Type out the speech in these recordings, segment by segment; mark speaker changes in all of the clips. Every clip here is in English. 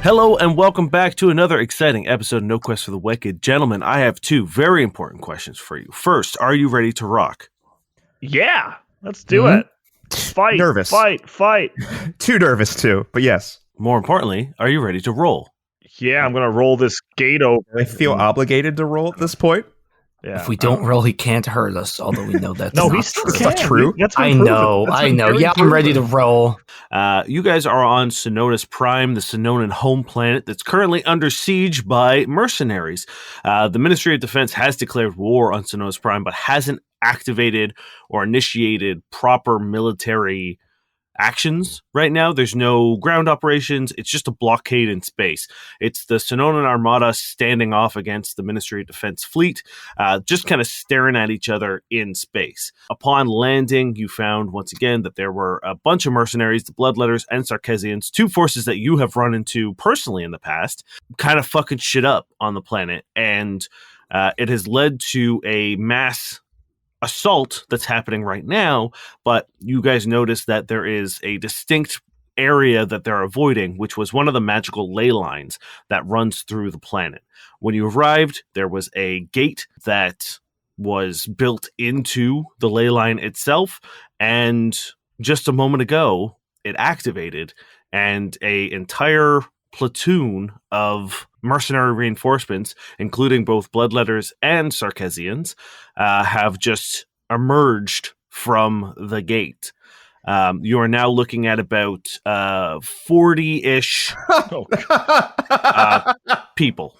Speaker 1: Hello and welcome back to another exciting episode of No Quest for the Wicked. Gentlemen, I have two very important questions for you. First, are you ready to rock?
Speaker 2: Yeah, let's do it. Fight,
Speaker 3: Nervous.
Speaker 2: Fight.
Speaker 3: Too nervous too, but yes.
Speaker 1: More importantly, are you ready to roll?
Speaker 2: Yeah, I'm going to roll this gate over.
Speaker 3: I feel obligated to roll at this point.
Speaker 2: Yeah.
Speaker 4: If we don't roll, he can't hurt us, although we know that's
Speaker 2: No,
Speaker 4: not
Speaker 2: he still
Speaker 4: true.
Speaker 2: can.
Speaker 3: That's not true.
Speaker 2: That's been
Speaker 4: I
Speaker 2: proven.
Speaker 4: know.
Speaker 2: That's been very
Speaker 4: Yeah, I'm ready to
Speaker 2: proven.
Speaker 4: roll.
Speaker 1: You guys are on Synonus Prime, the Synonan home planet that's currently under siege by mercenaries. The Ministry of Defense has declared war on Synonus Prime, but hasn't activated or initiated proper military actions right now. There's no ground operations. It's just a blockade in space. It's the Synonan Armada standing off against the Ministry of Defense fleet, just kind of staring at each other in space. Upon landing, you found once again that there were a bunch of mercenaries, the Bloodletters and Sarkeesians, two forces that you have run into personally in the past, kind of fucking shit up on the planet. And it has led to a mass assault that's happening right now, but you guys notice that there is a distinct area that they're avoiding, which was one of the magical ley lines that runs through the planet. When you arrived, there was a gate that was built into the ley line itself, and just a moment ago, it activated, and an entire platoon of mercenary reinforcements, including both Bloodletters and Sarkeesians, have just emerged from the gate. You are now looking at about 40-ish people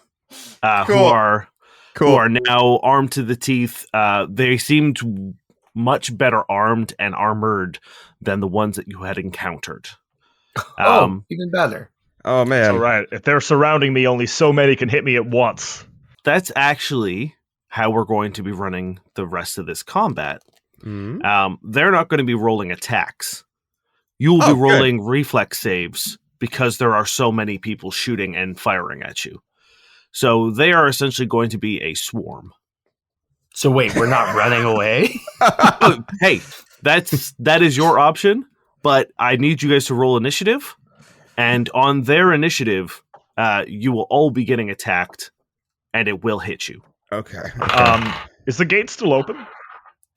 Speaker 1: who are now armed to the teeth. They seemed much better armed and armored than the ones that you had encountered.
Speaker 4: Even better.
Speaker 3: Oh man.
Speaker 2: All right. If they're surrounding me, only so many can hit me at once.
Speaker 1: That's actually how we're going to be running the rest of this combat. They're not going to be rolling attacks. You will be rolling reflex saves because there are so many people shooting and firing at you. So they are essentially going to be a swarm.
Speaker 4: So wait, we're not running away?
Speaker 1: Hey, that is your option, but I need you guys to roll initiative. And on their initiative, you will all be getting attacked, and it will hit you.
Speaker 3: Okay.
Speaker 2: Is the gate still open?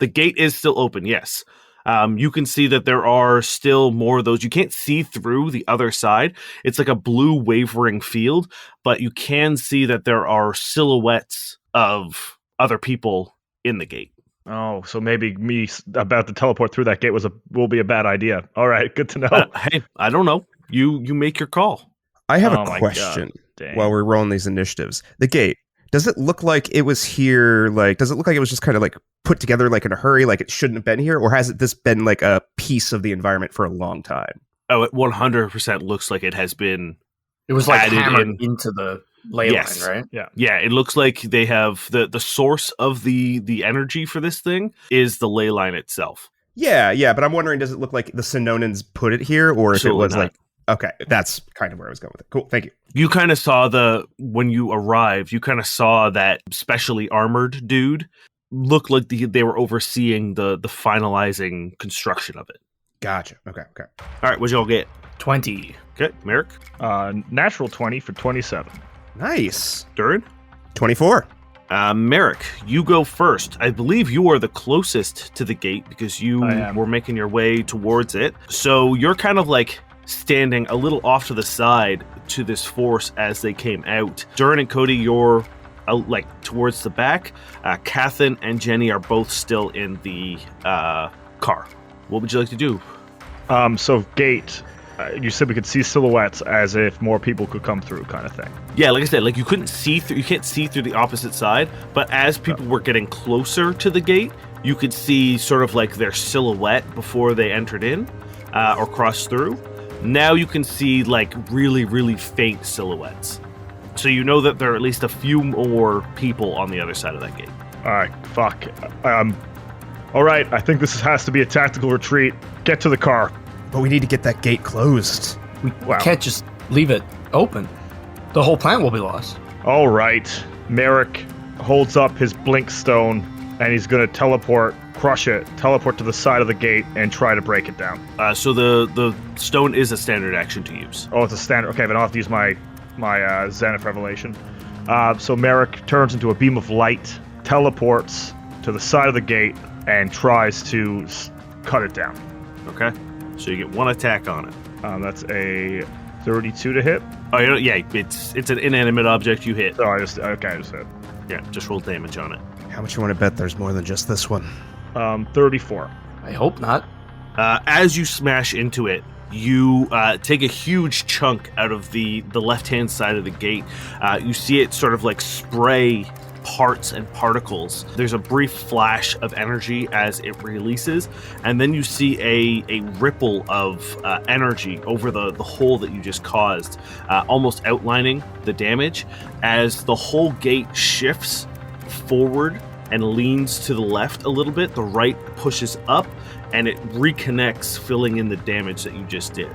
Speaker 1: The gate is still open, yes. You can see that there are still more of those. You can't see through the other side. It's like a blue wavering field, but you can see that there are silhouettes of other people in the gate.
Speaker 2: Oh, so maybe me about to teleport through that gate will be a bad idea. All right, good to know.
Speaker 1: Hey, I don't know. You make your call.
Speaker 3: I have
Speaker 2: Oh
Speaker 3: a
Speaker 2: my
Speaker 3: question
Speaker 2: Dang.
Speaker 3: while we're rolling these initiatives. The gate. Does it look like it was here? Like, does it look like it was just kind of like put together like in a hurry, like it shouldn't have been here, or has this been like a piece of the environment for a long time?
Speaker 1: Oh, it 100% looks like it has been.
Speaker 4: It was like
Speaker 1: added
Speaker 4: hammered into the ley line, right?
Speaker 1: Yeah, it looks like they have the source of the energy for this thing is the ley line itself.
Speaker 3: Yeah, but I'm wondering, does it look like the Synonans put it here, or if
Speaker 1: Absolutely
Speaker 3: it was
Speaker 1: not.
Speaker 3: like, okay, that's kind of where I was going with it. Cool, thank you.
Speaker 1: You kind of saw when you arrived, you kind of saw that specially armored dude look like they were overseeing the finalizing construction of it.
Speaker 3: Gotcha. Okay.
Speaker 1: All right, what'd y'all get?
Speaker 4: 20.
Speaker 1: Okay, Merrick,
Speaker 2: Natural 20 for 27.
Speaker 3: Nice.
Speaker 1: Durrin.
Speaker 3: 24.
Speaker 1: Merrick, you go first. I believe you are the closest to the gate because you
Speaker 2: I am.
Speaker 1: were making your way towards it. So you're kind of like standing a little off to the side to this force as they came out. Durrin and Cody, you're out like towards the back. Kathin and Jenny are both still in the car. What would you like to do?
Speaker 2: So gate. You said we could see silhouettes as if more people could come through, kind of thing.
Speaker 1: Yeah, like I said, like you can't see through the opposite side, but as people were getting closer to the gate, you could see sort of like their silhouette before they entered in or crossed through. Now you can see like really, really faint silhouettes. So you know that there are at least a few more people on the other side of that gate.
Speaker 2: All right, fuck. All right, I think this has to be a tactical retreat. Get to the car.
Speaker 3: But we need to get that gate closed.
Speaker 4: We
Speaker 2: Wow.
Speaker 4: can't just leave it open. The whole plant will be lost.
Speaker 2: All right. Merrick holds up his blink stone, and he's going to teleport to the side of the gate, and try to break it down.
Speaker 1: So the stone is a standard action to use.
Speaker 2: Oh, it's a standard. Okay, but I'll have to use my my Zenith Revelation. So Merrick turns into a beam of light, teleports to the side of the gate, and tries to cut it down.
Speaker 1: Okay. So you get one attack on it.
Speaker 2: That's a 32 to hit.
Speaker 1: Oh, yeah, it's an inanimate object you hit.
Speaker 2: So I just hit.
Speaker 1: Yeah, just roll damage on it.
Speaker 3: How much you want to bet there's more than just this one?
Speaker 2: 34.
Speaker 4: I hope not.
Speaker 1: As you smash into it, you take a huge chunk out of the left-hand side of the gate. You see it sort of like spray parts and particles. There's a brief flash of energy as it releases, and then you see a ripple of energy over the hole that you just caused, almost outlining the damage. As the whole gate shifts forward and leans to the left a little bit, the right pushes up, and it reconnects, filling in the damage that you just did.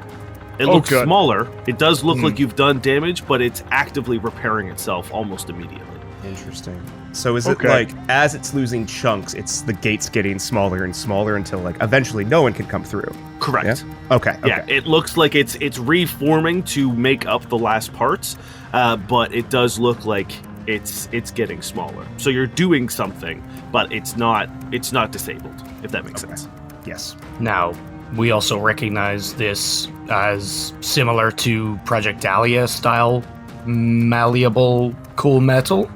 Speaker 1: It looks
Speaker 2: good.
Speaker 1: Smaller. It does look like you've done damage, but it's actively repairing itself almost immediately.
Speaker 3: Interesting. So is it like, as it's losing chunks, it's the gate's getting smaller and smaller until like eventually no one can come through?
Speaker 1: Correct.
Speaker 3: Yeah? Okay.
Speaker 1: Yeah, it looks like it's reforming to make up the last parts, but it does look like it's getting smaller. So you're doing something, but it's not disabled, if that makes sense.
Speaker 3: Yes.
Speaker 4: Now, we also recognize this as similar to Project Dahlia style malleable cool metal.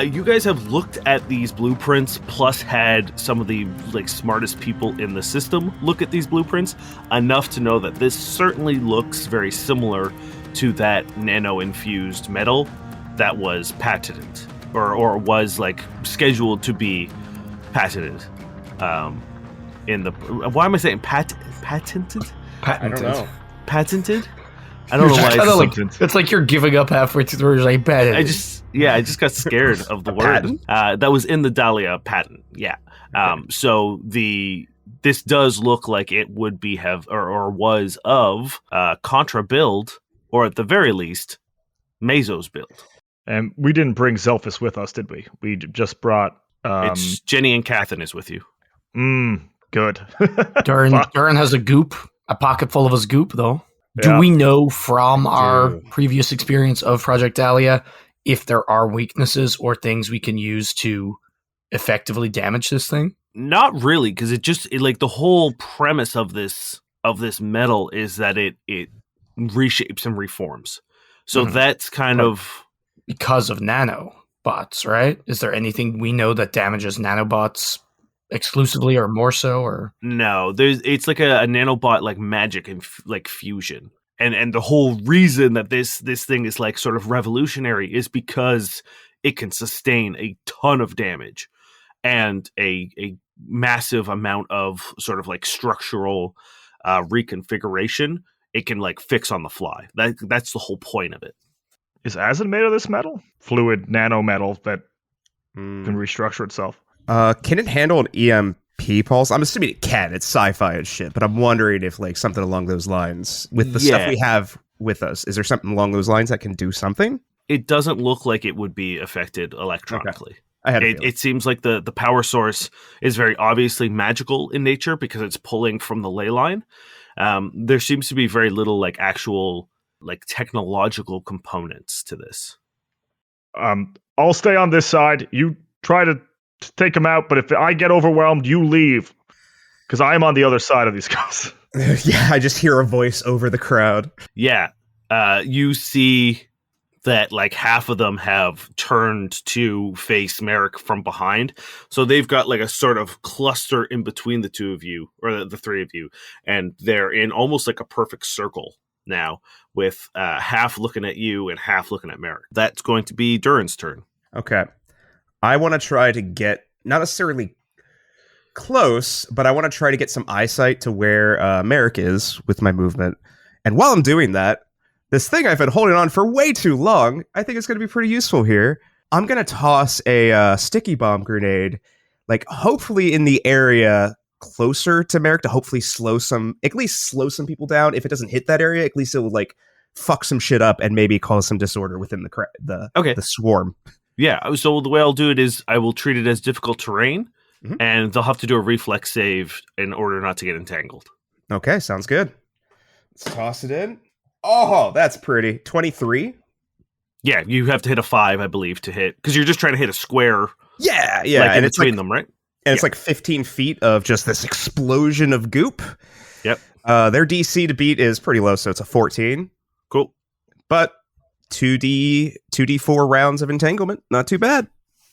Speaker 1: You guys have looked at these blueprints, plus had some of the smartest people in the system look at these blueprints enough to know that this certainly looks very similar to that nano-infused metal that was patented, or was scheduled to be patented. In the why am I saying patented?
Speaker 3: I don't know.
Speaker 1: Patented? I don't know why
Speaker 4: it's like you're giving up halfway through the word. Like, patented.
Speaker 1: I just got scared of the word. That was in the Dahlia patent. Yeah.
Speaker 3: Okay.
Speaker 1: So this does look like it would be or was of Contra build, or at the very least, Meso's build.
Speaker 2: And we didn't bring Zelphus with us, did we? We just brought.
Speaker 1: It's Jenny and Catherine is with you.
Speaker 2: Good.
Speaker 4: Durrin has a pocket full of his goop, though.
Speaker 2: Yeah.
Speaker 4: Do we know from our previous experience of Project Dahlia if there are weaknesses or things we can use to effectively damage this thing?
Speaker 1: Not really, because the whole premise of this metal is that it reshapes and reforms. So that's kind of
Speaker 4: because of nanobots, right? Is there anything we know that damages nanobots exclusively or more so, or
Speaker 1: no? It's like a nanobot magic and fusion, and the whole reason that this thing is sort of revolutionary is because it can sustain a ton of damage and a massive amount of sort of structural reconfiguration. It can fix on the fly. That's the whole point of it.
Speaker 2: Is Azin made of this metal? Fluid nano metal that can restructure itself.
Speaker 3: Can it handle an EMP pulse? I'm assuming it can. It's sci-fi and shit, but I'm wondering if something along those lines with the stuff we have with us. Is there something along those lines that can do something?
Speaker 1: It doesn't look like it would be affected electronically.
Speaker 3: Okay.
Speaker 1: It seems like the power source is very obviously magical in nature because it's pulling from the ley line. There seems to be very little actual technological components to this.
Speaker 2: I'll stay on this side. You try to take him out, but if I get overwhelmed, you leave. Because I am on the other side of these guys.
Speaker 3: Yeah, I just hear a voice over the crowd.
Speaker 1: Yeah. You see that half of them have turned to face Merrick from behind. So they've got a sort of cluster in between the two of you, or the three of you. And they're in almost a perfect circle now, with half looking at you and half looking at Merrick. That's going to be Durrin's turn.
Speaker 3: Okay. I want to try to get, not necessarily close, but I want to try to get some eyesight to where Merrick is with my movement. And while I'm doing that, this thing I've been holding on for way too long, I think it's going to be pretty useful here. I'm going to toss a sticky bomb grenade, hopefully in the area closer to Merrick to hopefully at least slow some people down. If it doesn't hit that area, at least it will fuck some shit up and maybe cause some disorder within the swarm.
Speaker 1: Yeah, so the way I'll do it is I will treat it as difficult terrain, and they'll have to do a reflex save in order not to get entangled.
Speaker 3: Okay, sounds good. Let's toss it in. Oh, that's pretty. 23.
Speaker 1: Yeah, you have to hit a 5, I believe, to hit, because you're just trying to hit a square.
Speaker 3: Yeah,
Speaker 1: like
Speaker 3: and
Speaker 1: in
Speaker 3: it's
Speaker 1: between them, right?
Speaker 3: And it's like 15 feet of just this explosion of goop.
Speaker 1: Yep.
Speaker 3: Their DC to beat is pretty low, so it's a 14.
Speaker 1: Cool.
Speaker 3: But 2d4 rounds of entanglement, not too bad.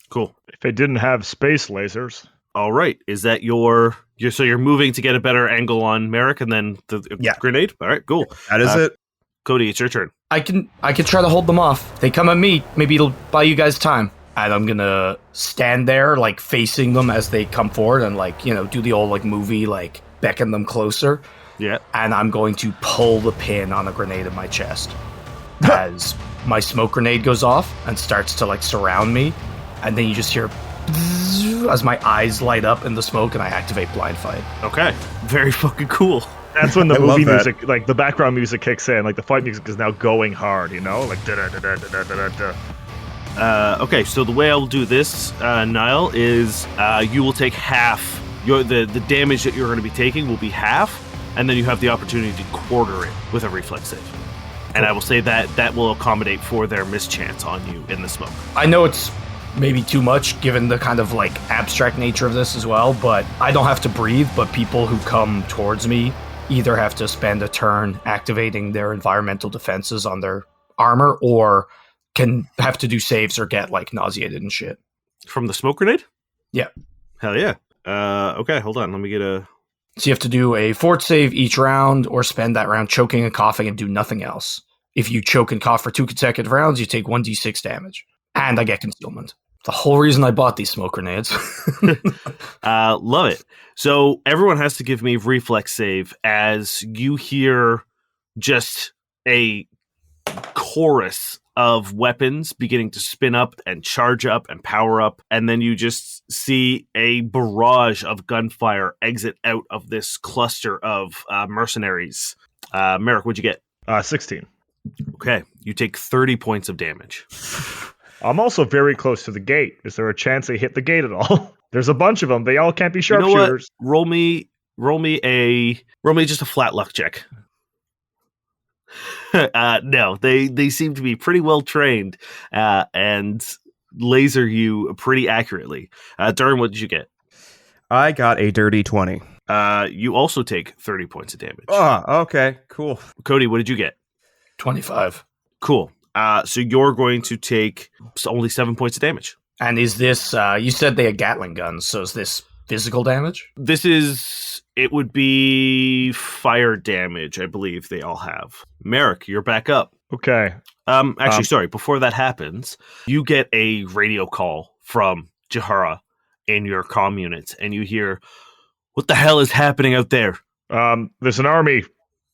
Speaker 1: Cool.
Speaker 2: If they didn't have space lasers.
Speaker 1: All right. Is that so you're moving to get a better angle on Merrick and then the grenade? All right, cool.
Speaker 3: That is it.
Speaker 1: Cody, it's your turn.
Speaker 4: I can try to hold them off. If they come at me, maybe it'll buy you guys time. And I'm gonna stand there, like, facing them as they come forward and, like, you know, do the old, like, movie, like, beckon them closer.
Speaker 1: Yeah.
Speaker 4: And I'm going to pull the pin on a grenade in my chest as my smoke grenade goes off and starts to, like, surround me. And then you just hear as my eyes light up in the smoke and I activate blind fight.
Speaker 1: Okay. Very fucking cool.
Speaker 2: That's when the
Speaker 3: I love
Speaker 2: movie
Speaker 3: that.
Speaker 2: music, like the background music kicks in, like the fight music is now going hard, you know? Like da-da-da-da-da-da-da.
Speaker 1: Okay, so the way I'll do this, Niall, is you will take half. The damage that you're going to be taking will be half, and then you have the opportunity to quarter it with a reflex save. And I will say that will accommodate for their mischance on you in the smoke.
Speaker 4: I know it's maybe too much given the kind of, like, abstract nature of this as well, but I don't have to breathe, but people who come towards me either have to spend a turn activating their environmental defenses on their armor or can have to do saves or get, like, nauseated and shit.
Speaker 1: From the smoke grenade?
Speaker 4: Yeah.
Speaker 1: Hell yeah. Okay, hold on. Let me get a...
Speaker 4: So you have to do a fort save each round or spend that round choking and coughing and do nothing else. If you choke and cough for 2 consecutive rounds, you take 1d6 damage. And I get concealment. The whole reason I bought these smoke grenades.
Speaker 1: Love it. So everyone has to give me reflex save as you hear just a chorus of weapons beginning to spin up and charge up and power up. And then you just see a barrage of gunfire exit out of this cluster of mercenaries. Merrick, what'd you get?
Speaker 2: 16.
Speaker 1: Okay. You take 30 points of damage.
Speaker 2: I'm also very close to the gate. Is there a chance they hit the gate at all? There's a bunch of them. They all can't be sharpshooters.
Speaker 1: You know what? Roll me just a flat luck check. No, they seem to be pretty well trained and laser you pretty accurately. Durrin, what did you get?
Speaker 3: I got a dirty 20.
Speaker 1: You also take 30 points of damage.
Speaker 3: Oh, okay, cool.
Speaker 1: Cody, what did you get?
Speaker 4: 25.
Speaker 1: Cool. So you're going to take only 7 points of damage.
Speaker 4: And is this, you said they had Gatling guns, so is this physical damage?
Speaker 1: It would be fire damage, I believe they all have. Merrick, you're back up.
Speaker 2: Okay.
Speaker 1: Sorry, before that happens, you get a radio call from Jahara in your comm units, and you hear, "What the hell is happening out there?"
Speaker 2: There's an army.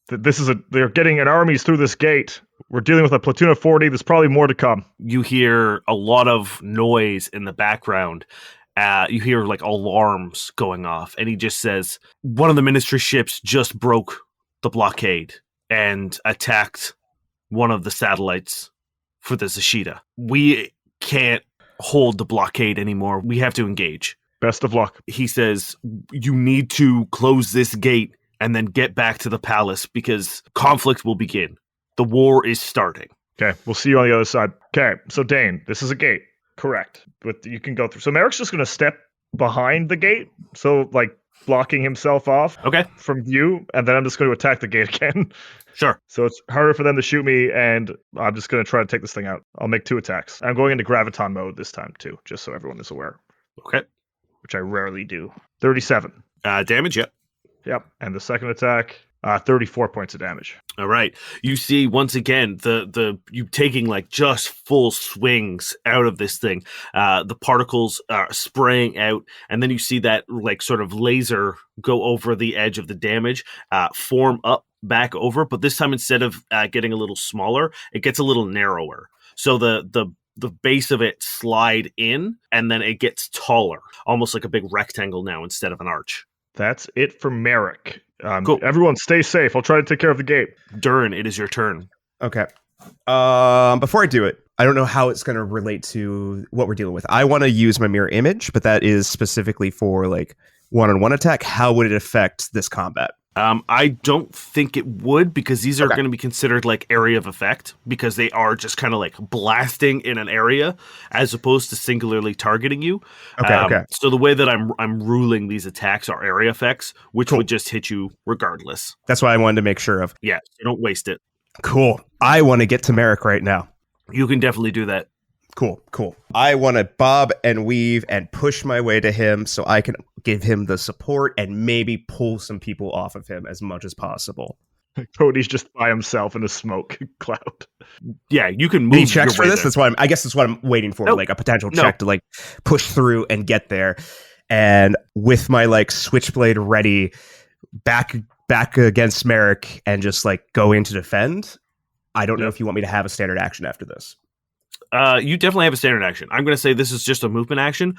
Speaker 2: They're getting an armies through this gate. We're dealing with a platoon of 40. There's probably more to come.
Speaker 1: You hear a lot of noise in the background. You hear, like, alarms going off, and he just says, "One of the ministry ships just broke the blockade and attacked one of the satellites for the Zashida. We can't hold the blockade anymore. We have to engage."
Speaker 2: Best of luck.
Speaker 1: He says, "You need to close this gate and then get back to the palace because conflict will begin. The war is starting."
Speaker 2: Okay, we'll see you on the other side. Okay, so Dane, this is a gate. Correct. But you can go through. So Merrick's just going to step behind the gate. So, like, blocking himself off from view. And then I'm just going to attack the gate again.
Speaker 1: Sure.
Speaker 2: So it's harder for them to shoot me. And I'm just going to try to take this thing out. I'll make 2 attacks. I'm going into graviton mode this time, too. Just so everyone is aware.
Speaker 1: Okay.
Speaker 2: Which I rarely do. 37.
Speaker 1: Damage, yep.
Speaker 2: Yep. And the second attack, 34 points of damage.
Speaker 1: All right. You see, once again, you taking, like, just full swings out of this thing. The particles are spraying out, and then you see that, like, sort of laser go over the edge of the damage, form up back over, but this time instead of getting a little smaller, it gets a little narrower. So the base of it slide in, and then it gets taller, almost like a big rectangle now instead of an arch.
Speaker 2: That's it for Merrick.
Speaker 1: Cool.
Speaker 2: Everyone stay safe. I'll try to take care of the gate.
Speaker 1: Durrin, it is your turn.
Speaker 3: Okay. Before I do it, I don't know how it's going to relate to what we're dealing with. I want to use my mirror image, but that is specifically for, like, one-on-one attack. How would it affect this combat?
Speaker 1: I don't think it would, because these are going to be considered like area of effect, because they are just kind of like blasting in an area as opposed to singularly targeting you.
Speaker 3: Okay.
Speaker 1: So the way that I'm ruling these attacks are area effects, which would just hit you regardless.
Speaker 3: That's what I wanted to make sure of.
Speaker 1: Yeah, so don't waste it.
Speaker 3: Cool. I want to get to Merrick right now.
Speaker 1: You can definitely do that.
Speaker 3: Cool. I want to bob and weave and push my way to him so I can give him the support and maybe pull some people off of him as much as possible.
Speaker 2: Cody's just by himself in a smoke cloud.
Speaker 1: Yeah, you can move.
Speaker 3: Any checks for this? I guess that's what I'm waiting for,
Speaker 1: Nope.
Speaker 3: like a potential check to like push through and get there. And with my like switchblade ready, back against Merrick and just like go in to defend. I don't know if you want me to have a standard action after this.
Speaker 1: You definitely have a standard action. I'm going to say this is just a movement action.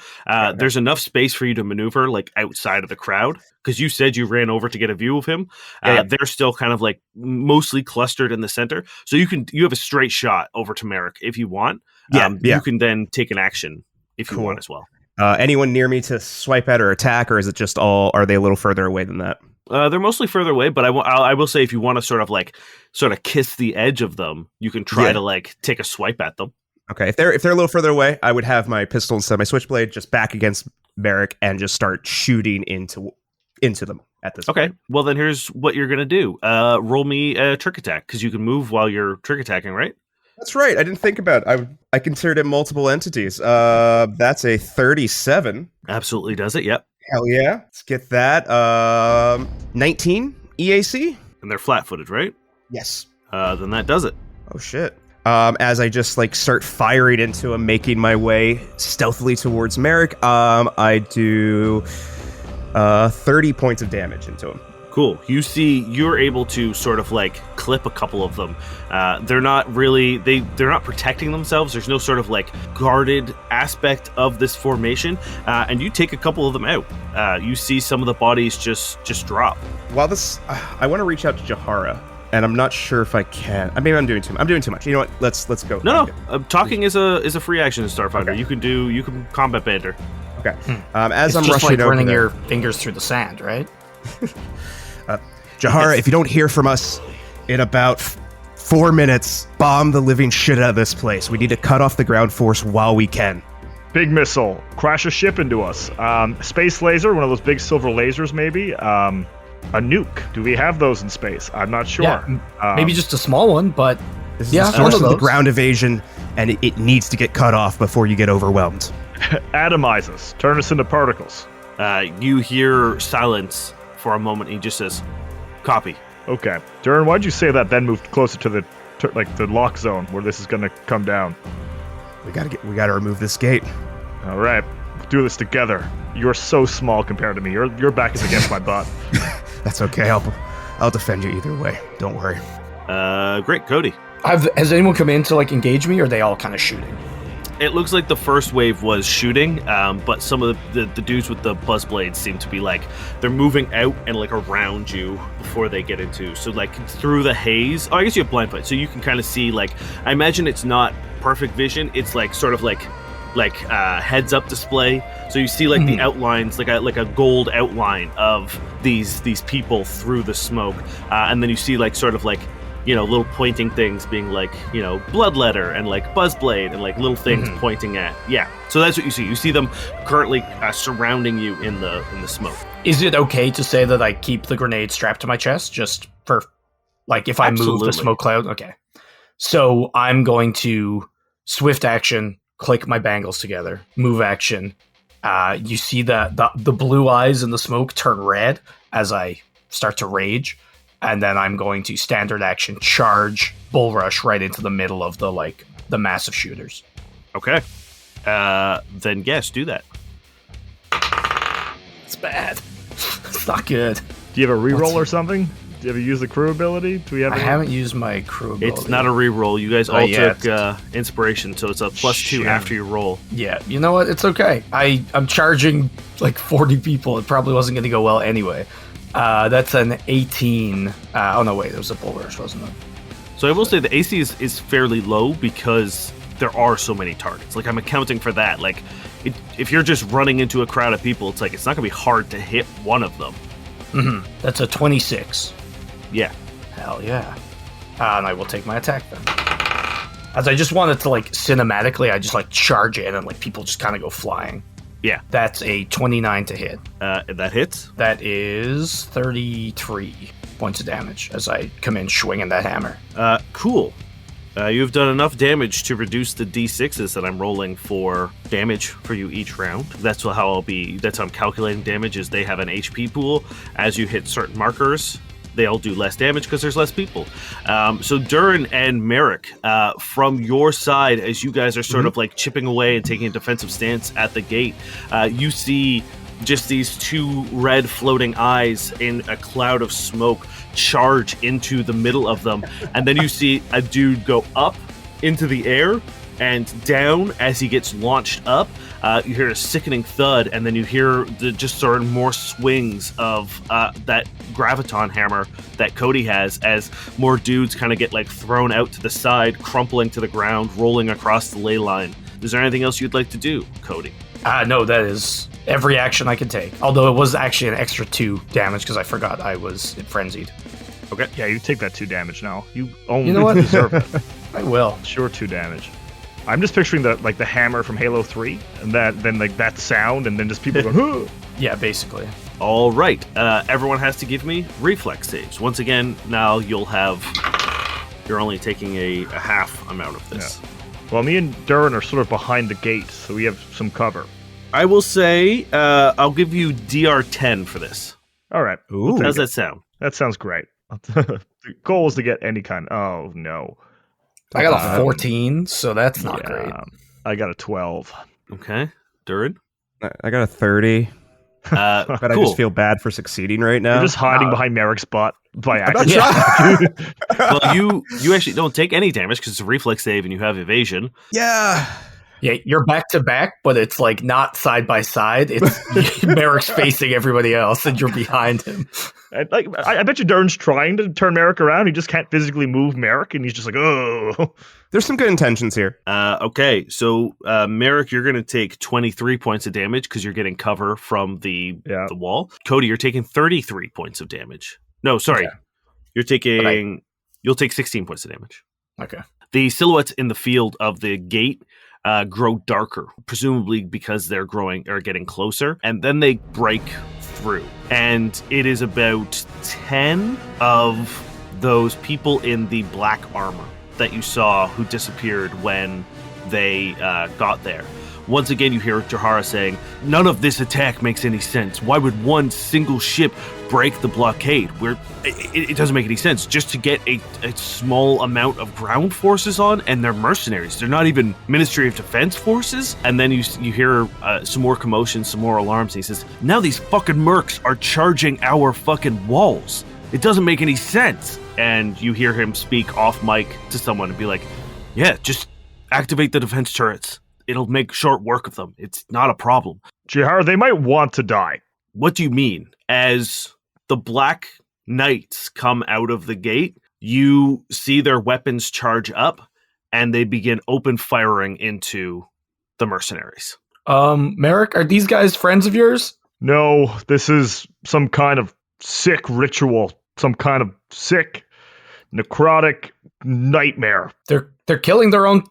Speaker 1: There's enough space for you to maneuver like outside of the crowd, because you said you ran over to get a view of him. They're still kind of like mostly clustered in the center, so you have a straight shot over to Merrick if you want. You can then take an action if you want as well.
Speaker 3: Anyone near me to swipe at or attack, or is it just are they a little further away than that?
Speaker 1: They're mostly further away, but I will say if you want to sort of kiss the edge of them, you can try to like take a swipe at them.
Speaker 3: Okay, if they're a little further away, I would have my pistol instead of my switchblade just back against Merrick and just start shooting into them at this point.
Speaker 1: Well, then here's what you're going to do. Roll me a trick attack, because you can move while you're trick attacking, right?
Speaker 3: That's right. I didn't think about it. I considered it multiple entities. That's a 37.
Speaker 1: Absolutely does it, yep.
Speaker 3: Hell yeah. Let's get that. 19 EAC?
Speaker 1: And they're flat-footed, right?
Speaker 3: Yes.
Speaker 1: Then that does it.
Speaker 3: Oh, shit. As I just like start firing into him, making my way stealthily towards Merrick, I do 30 points of damage into him.
Speaker 1: Cool. You're able to sort of like clip a couple of them. They're not really, they're not protecting themselves. There's no sort of like guarded aspect of this formation. And you take a couple of them out. You see some of the bodies just drop.
Speaker 3: While I want to reach out to Jahara. And I'm not sure if I can. Maybe I'm doing too much. You know what? Let's go.
Speaker 1: No. Talking is a free action in Starfighter.
Speaker 3: Okay.
Speaker 1: You can combat banter.
Speaker 3: Okay. As
Speaker 4: it's
Speaker 3: I'm
Speaker 4: just
Speaker 3: rushing
Speaker 4: like running
Speaker 3: over
Speaker 4: your fingers through the sand, right?
Speaker 3: Jahara, if you don't hear from us in about 4 minutes, bomb the living shit out of this place. We need to cut off the ground force while we can.
Speaker 2: Big missile. Crash a ship into us. Space laser, one of those big silver lasers maybe. A nuke. Do we have those in space? I'm not sure.
Speaker 4: Yeah, maybe just a small one, but
Speaker 3: this is the source of the ground evasion, and it needs to get cut off before you get overwhelmed.
Speaker 2: Atomize us. Turn us into particles.
Speaker 1: You hear silence for a moment, and he just says, "Copy."
Speaker 2: Okay. Durrin, why'd you say that, then move closer to the lock zone where this is going to come down?
Speaker 3: We gotta remove this gate.
Speaker 2: All right. We'll do this together. You're so small compared to me. Your back is against my butt.
Speaker 3: That's okay. I'll defend you either way. Don't worry.
Speaker 1: Great, Cody.
Speaker 4: Has anyone come in to like engage me, or are they all kind of shooting?
Speaker 1: It looks like the first wave was shooting, but some of the dudes with the buzz blades seem to be like they're moving out and like around you before they get into. So like through the haze. Oh, I guess you have blind sight, so you can kind of see. Like I imagine it's not perfect vision. It's like sort of like heads up display. So you see like the outlines, like a gold outline of these people through the smoke, and then you see like sort of like, you know, little pointing things being like, you know, bloodletter and like buzzblade and like little things pointing at. Yeah. So that's what you see. You see them currently surrounding you in the smoke.
Speaker 4: Is it okay to say that I keep the grenade strapped to my chest just for like if I move the smoke cloud? Okay. So I'm going to swift action, click my bangles together, move action. You see the blue eyes in the smoke turn red as I start to rage. And then I'm going to standard action charge bull rush right into the middle of the massive shooters.
Speaker 1: Okay. Then yes, do that.
Speaker 4: It's bad. It's not good.
Speaker 2: Do you have a reroll or something? Do you ever use the crew ability? Do we have?
Speaker 4: I haven't used my crew ability.
Speaker 1: It's not a reroll. You guys all took inspiration, so it's a +2 after you roll.
Speaker 4: Yeah, you know what? It's okay. I'm charging like 40 people. It probably wasn't going to go well anyway. That's an 18. Oh no, wait, it was a bull rush, wasn't it?
Speaker 1: So I will say the AC is fairly low because there are so many targets. Like I'm accounting for that. Like if you're just running into a crowd of people, it's like it's not gonna be hard to hit one of them.
Speaker 4: Mm-hmm. That's a 26.
Speaker 1: Yeah.
Speaker 4: Hell yeah. And I will take my attack then. As I just wanted to, like, cinematically, I just, like, charge in and, like, people just kind of go flying.
Speaker 1: Yeah.
Speaker 4: That's a 29 to hit.
Speaker 1: That hits?
Speaker 4: That is 33 points of damage as I come in swinging that hammer.
Speaker 1: Cool. You've done enough damage to reduce the d6s that I'm rolling for damage for you each round. That's how I'm calculating damage, is they have an HP pool. As you hit certain markers, they all do less damage because there's less people. So Durrin and Merrick, from your side, as you guys are sort of like chipping away and taking a defensive stance at the gate, you see just these two red floating eyes in a cloud of smoke charge into the middle of them. And then you see a dude go up into the air and down as he gets launched up. You hear a sickening thud, and then you hear just sort of more swings of that graviton hammer that Cody has as more dudes kind of get like thrown out to the side, crumpling to the ground, rolling across the ley line. Is there anything else you'd like to do, Cody?
Speaker 4: No, that is every action I can take. Although it was actually an extra 2 damage because I forgot I was frenzied.
Speaker 2: Okay, yeah, you take that 2 damage now. You only
Speaker 4: know what?
Speaker 2: deserve it.
Speaker 4: I will.
Speaker 2: Sure, 2 damage. I'm just picturing the hammer from Halo 3, and that sound, and then just people going, huh!
Speaker 4: Yeah, basically.
Speaker 1: All right. Everyone has to give me reflex saves. Once again, now you're only taking a half amount of this.
Speaker 2: Yeah. Well, me and Durrin are sort of behind the gate, so we have some cover.
Speaker 1: I will say I'll give you DR10 for this.
Speaker 2: All right.
Speaker 3: Ooh.
Speaker 1: How does that sound?
Speaker 2: That sounds great. The goal is to get any kind. Oh, no.
Speaker 4: I got a 14, so that's not great.
Speaker 2: I got a 12.
Speaker 1: Okay. Durrin?
Speaker 3: I got a 30. But
Speaker 1: cool.
Speaker 3: I just feel bad for succeeding right now.
Speaker 2: You're just hiding behind Merrick's butt by
Speaker 3: I'm not
Speaker 2: accident.
Speaker 3: trying.
Speaker 1: Well, you actually don't take any damage because it's a reflex save and you have evasion.
Speaker 3: Yeah.
Speaker 4: Yeah, you're back to back, but it's like not side by side. It's Merrick's facing everybody else, and you're behind him.
Speaker 2: I bet you Durrin's trying to turn Merrick around. He just can't physically move Merrick, and he's just like, oh.
Speaker 3: There's some good intentions here.
Speaker 1: Okay, so Merrick, you're going to take 23 points of damage because you're getting cover from the wall. Cody, you're taking 33 points of damage. No, sorry. Okay. You'll take 16 points of damage.
Speaker 4: Okay.
Speaker 1: The silhouettes in the field of the gate grow darker, presumably because they're getting closer, and then they break through. And it is about 10 of those people in the black armor that you saw who disappeared when they got there. Once again, you hear Jahara saying, "None of this attack makes any sense. Why would one single ship break the blockade? It doesn't make any sense. Just to get a small amount of ground forces on, and they're mercenaries. They're not even Ministry of Defense forces." And then you hear some more commotion, some more alarms. And he says, "Now these fucking mercs are charging our fucking walls. It doesn't make any sense." And you hear him speak off mic to someone and be like, "Yeah, just activate the defense turrets. It'll make short work of them. It's not a problem."
Speaker 2: Jihar, they might want to die.
Speaker 1: What do you mean? As the Black Knights come out of the gate, you see their weapons charge up, and they begin open firing into the mercenaries.
Speaker 4: Merrick, are these guys friends of yours?
Speaker 2: No, this is some kind of sick ritual. Some kind of sick, necrotic nightmare.
Speaker 4: They're killing their own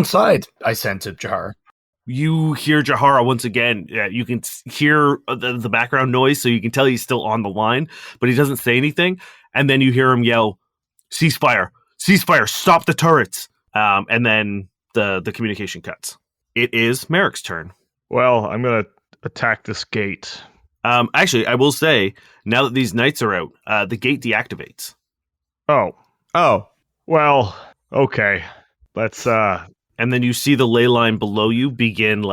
Speaker 4: side. I sent to Jahara.
Speaker 1: You hear Jahara once again. You can hear the background noise, so you can tell he's still on the line, but he doesn't say anything. And then you hear him yell, "Ceasefire! Ceasefire! Stop the turrets!" And then the communication cuts. It is Merrick's turn.
Speaker 2: Well, I'm going to attack this gate.
Speaker 1: Actually, I will say, now that these knights are out, the gate deactivates.
Speaker 2: Oh. Well, okay. Let's,
Speaker 1: And then you see the ley line below you begin,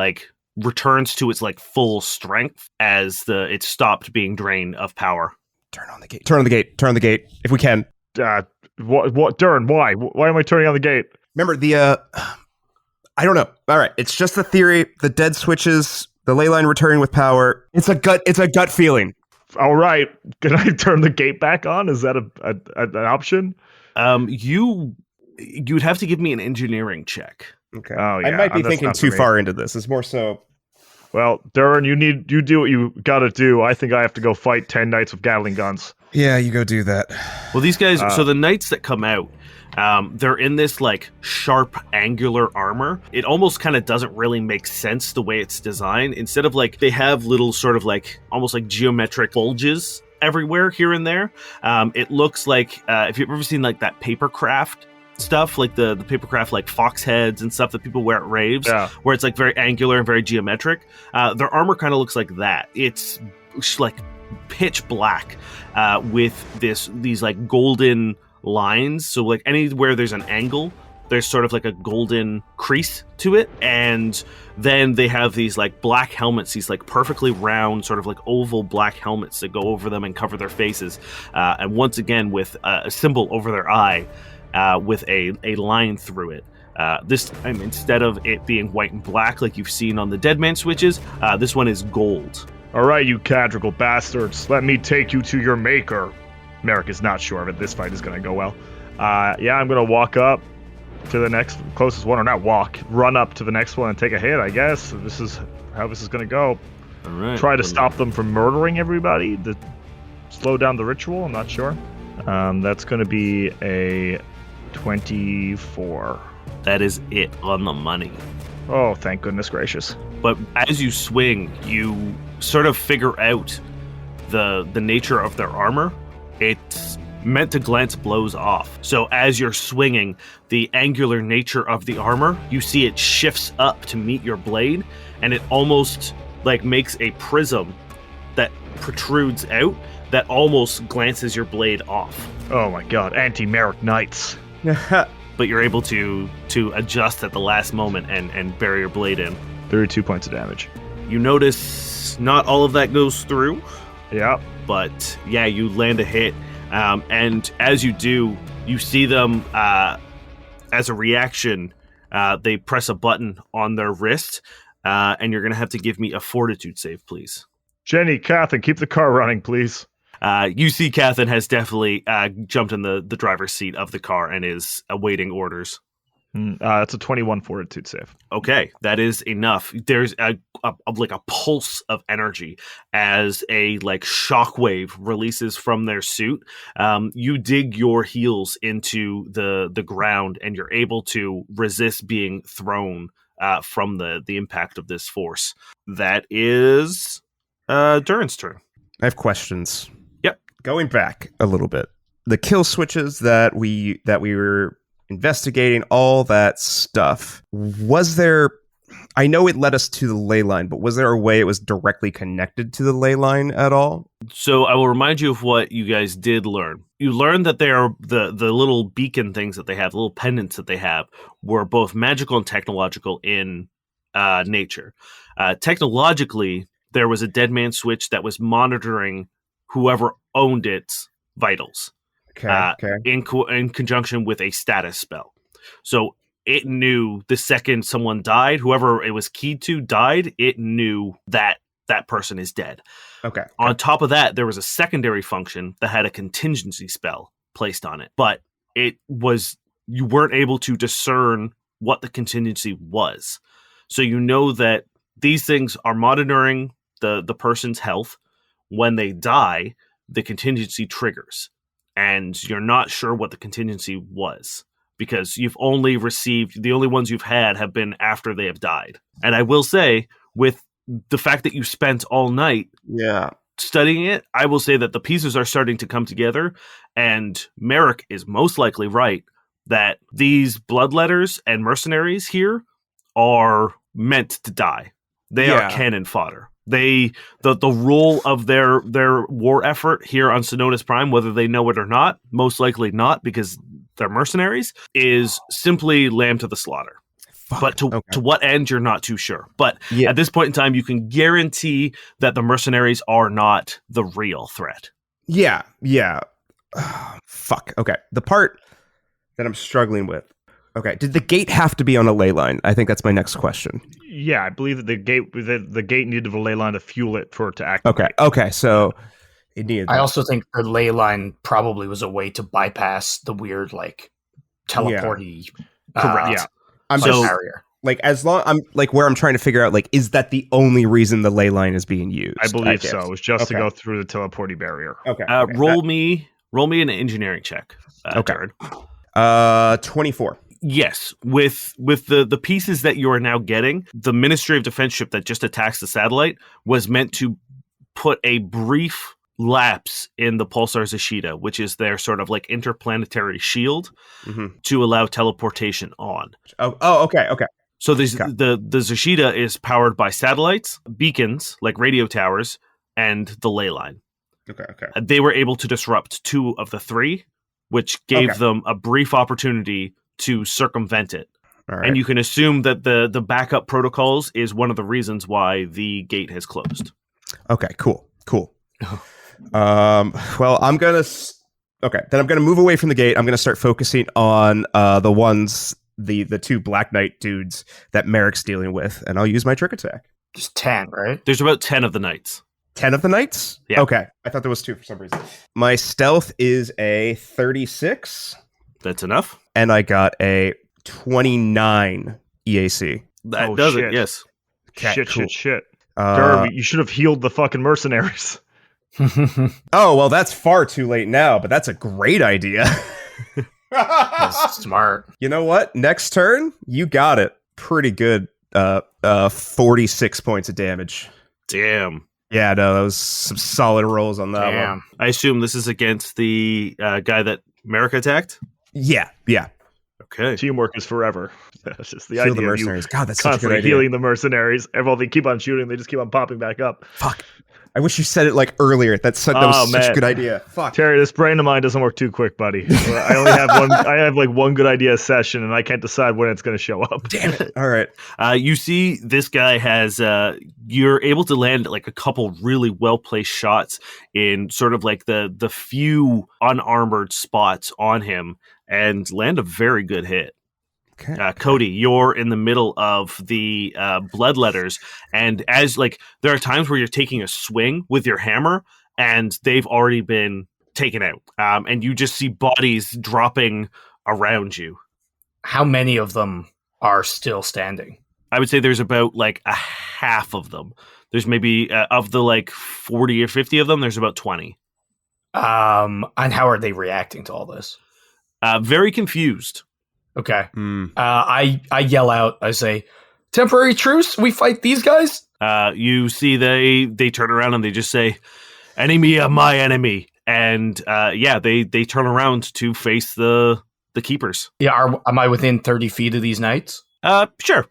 Speaker 1: returns to its, full strength as it stopped being drained of power.
Speaker 3: Turn on the gate. Turn on the gate, if we can.
Speaker 2: What, Durrin, why? Why am I turning on the gate?
Speaker 3: Remember, I don't know. All right, it's just the theory, the dead switches, the ley line returning with power. It's a gut feeling.
Speaker 2: All right. Can I turn the gate back on? Is that an option?
Speaker 1: You'd have to give me an engineering check.
Speaker 3: Okay.
Speaker 2: Oh, yeah.
Speaker 3: I might be thinking too far into this. It's more so
Speaker 2: Well, Durrin, you do what you gotta do. I think I have to go fight 10 knights with Gatling guns.
Speaker 3: Yeah, you go do that.
Speaker 1: Well, these guys, so the knights that come out, they're in this like sharp angular armor. It almost kind of doesn't really make sense the way it's designed. Instead of like, they have little sort of like almost like geometric bulges everywhere here and there. It looks like, if you've ever seen like that paper craft stuff, like the paper craft like fox heads and stuff that people wear at raves, where it's like very angular and very geometric. Their armor kind of looks like that. It's like pitch black with these like golden lines. So like anywhere there's an angle, there's sort of like a golden crease to it. And then they have these like black helmets, these like perfectly round sort of like oval black helmets that go over them and cover their faces. And once again with a symbol over their eye with a line through it. This time, instead of it being white and black like you've seen on the Deadman switches, this one is gold.
Speaker 2: All right, you cadrigal bastards, let me take you to your maker. Merrick is not sure that this fight is going to go well. Yeah, I'm going to walk up to the next closest one, or not walk, run up to the next one and take a hit, I guess. This is how this is going to go.
Speaker 1: All right.
Speaker 2: Try to stop them from murdering everybody, to slow down the ritual, I'm not sure. That's going to be a 24.
Speaker 1: That is it on the money.
Speaker 2: Oh, thank goodness gracious.
Speaker 1: But as you swing, you sort of figure out the nature of their armor. It's meant to glance blows off. So as you're swinging, the angular nature of the armor, you see it shifts up to meet your blade, and it almost like makes a prism that protrudes out that almost glances your blade off.
Speaker 2: Oh my god, anti-Merrick knights.
Speaker 1: But you're able to adjust at the last moment and bury your blade in.
Speaker 2: 32 points of damage.
Speaker 1: You notice not all of that goes through.
Speaker 2: Yeah.
Speaker 1: But yeah, you land a hit. And as you do, you see them, as a reaction, they press a button on their wrist, and you're going to have to give me a fortitude save, please.
Speaker 2: Jenny, Catherine, keep the car running, please.
Speaker 1: You see Catherine has definitely jumped in the driver's seat of the car and is awaiting orders.
Speaker 2: It's a 21 fortitude save.
Speaker 1: Okay, that is enough. There's a pulse of energy as a like shockwave releases from their suit. You dig your heels into the ground, and you're able to resist being thrown from the impact of this force. That is Durrin's turn.
Speaker 3: I have questions.
Speaker 1: Yep.
Speaker 3: Going back a little bit, the kill switches that we were investigating, all that stuff, was there, I know it led us to the ley line, but was there a way it was directly connected to the ley line at all?
Speaker 1: So I will remind you of what you guys did learn. You learned that they are the little beacon things that they have, the little pendants that they have, were both magical and technological in nature. Technologically, there was a dead man switch that was monitoring whoever owned its vitals.
Speaker 3: Okay.
Speaker 1: In conjunction with a status spell. So it knew the second someone died, whoever it was keyed to died, it knew that that person is dead.
Speaker 3: Okay.
Speaker 1: On top of that, there was a secondary function that had a contingency spell placed on it. But you weren't able to discern what the contingency was. So you know that these things are monitoring the person's health. When they die, the contingency triggers. And you're not sure what the contingency was, because you've only received, the only ones you've had have been after they have died. And I will say, with the fact that you spent all night studying it, I will say that the pieces are starting to come together, and Merrick is most likely right that these bloodletters and mercenaries here are meant to die. They are cannon fodder. The role of their war effort here on Synonus Prime, whether they know it or not, most likely not, because they're mercenaries, is simply lamb to the slaughter. But to what end, you're not too sure. But at this point in time, you can guarantee that the mercenaries are not the real threat.
Speaker 3: Yeah. Fuck. Okay. The part that I'm struggling with. Okay. Did the gate have to be on a ley line? I think that's my next question.
Speaker 2: Yeah, I believe that the gate needed a ley line to fuel it for it to activate.
Speaker 3: Okay. So it needed.
Speaker 4: I also think the ley line probably was a way to bypass the weird like teleporty.
Speaker 2: Correct. Yeah.
Speaker 3: I'm
Speaker 1: so,
Speaker 4: barrier.
Speaker 3: Like, as long I'm like where I'm trying to figure out, like, is that the only reason the ley line is being used?
Speaker 2: I believe so. It was just to go through the teleporty barrier.
Speaker 3: Okay.
Speaker 1: Roll me an engineering check.
Speaker 3: Okay.
Speaker 1: Durrin.
Speaker 3: 24.
Speaker 1: Yes, with the pieces that you are now getting, the Ministry of Defense ship that just attacks the satellite was meant to put a brief lapse in the Pulsar Zashida, which is their sort of like interplanetary shield, to allow teleportation on.
Speaker 3: Okay.
Speaker 1: So the Zashida is powered by satellites, beacons like radio towers, and the ley line.
Speaker 3: Okay.
Speaker 1: They were able to disrupt 2 of the 3, which gave them a brief opportunity to circumvent it.
Speaker 3: All right.
Speaker 1: And you can assume that the backup protocols is one of the reasons why the gate has closed.
Speaker 3: Okay, cool. Well, I'm gonna move away from the gate. I'm gonna start focusing on the 2 Black Knight dudes that Merrick's dealing with, and I'll use my trick attack.
Speaker 4: Just 10, right?
Speaker 1: There's about 10 of the knights.
Speaker 3: 10 of the knights?
Speaker 1: Yeah.
Speaker 3: Okay, I thought there was 2 for some reason. My stealth is a 36.
Speaker 1: That's enough.
Speaker 3: And I got a 29 EAC.
Speaker 1: That does it, yes.
Speaker 3: Okay,
Speaker 2: Shit. Durrin, you should have healed the fucking mercenaries.
Speaker 3: Oh, well, that's far too late now, but that's a great idea.
Speaker 4: That's smart.
Speaker 3: You know what? Next turn, you got it. Pretty good. 46 points of damage.
Speaker 1: Damn.
Speaker 3: Yeah, no, that was some solid rolls on that one.
Speaker 1: I assume this is against the guy that Merrick attacked?
Speaker 3: Yeah.
Speaker 1: Okay.
Speaker 2: Teamwork is forever. That's just the
Speaker 3: Heal
Speaker 2: idea
Speaker 3: the mercenaries.
Speaker 2: of
Speaker 3: God, that's such a good
Speaker 2: constantly
Speaker 3: idea.
Speaker 2: healing the mercenaries. Well, they keep on shooting. They just keep on popping back up.
Speaker 3: Fuck. I wish you said it like earlier. That was such a good idea. Fuck.
Speaker 2: Terry, this brain of mine doesn't work too quick, buddy. I only have one. I have like one good idea a session, and I can't decide when it's going to show up.
Speaker 3: Damn it. All right.
Speaker 1: You see, this guy has. You're able to land like a couple really well placed shots in sort of like the few unarmored spots on him, and land a very good hit.
Speaker 3: Okay.
Speaker 1: Cody, you're in the middle of the bloodletters, and as like there are times where you're taking a swing with your hammer, and they've already been taken out, and you just see bodies dropping around you.
Speaker 4: How many of them are still standing?
Speaker 1: I would say there's about like a half of them. There's maybe of the like 40 or 50 of them, there's about 20.
Speaker 4: And how are they reacting to all this?
Speaker 1: Very confused.
Speaker 4: Okay. I yell out. I say, "Temporary truce. We fight these guys."
Speaker 1: You see, they turn around and they just say, "Enemy of my enemy," and they turn around to face the keepers.
Speaker 4: Yeah. Am I within 30 feet of these knights?
Speaker 1: Sure.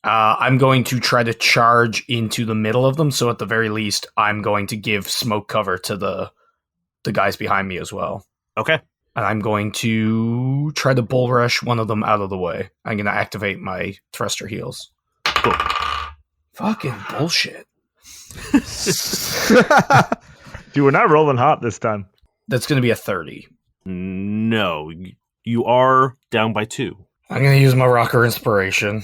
Speaker 4: I'm going to try to charge into the middle of them. So at the very least, I'm going to give smoke cover to the guys behind me as well.
Speaker 1: Okay.
Speaker 4: And I'm going to try to bull rush one of them out of the way. I'm going to activate my thruster heals.
Speaker 1: Cool.
Speaker 4: Fucking bullshit.
Speaker 2: Dude, we're not rolling hot this time.
Speaker 4: That's going to be a 30.
Speaker 1: No, you are down by 2.
Speaker 4: I'm going to use my rocker inspiration.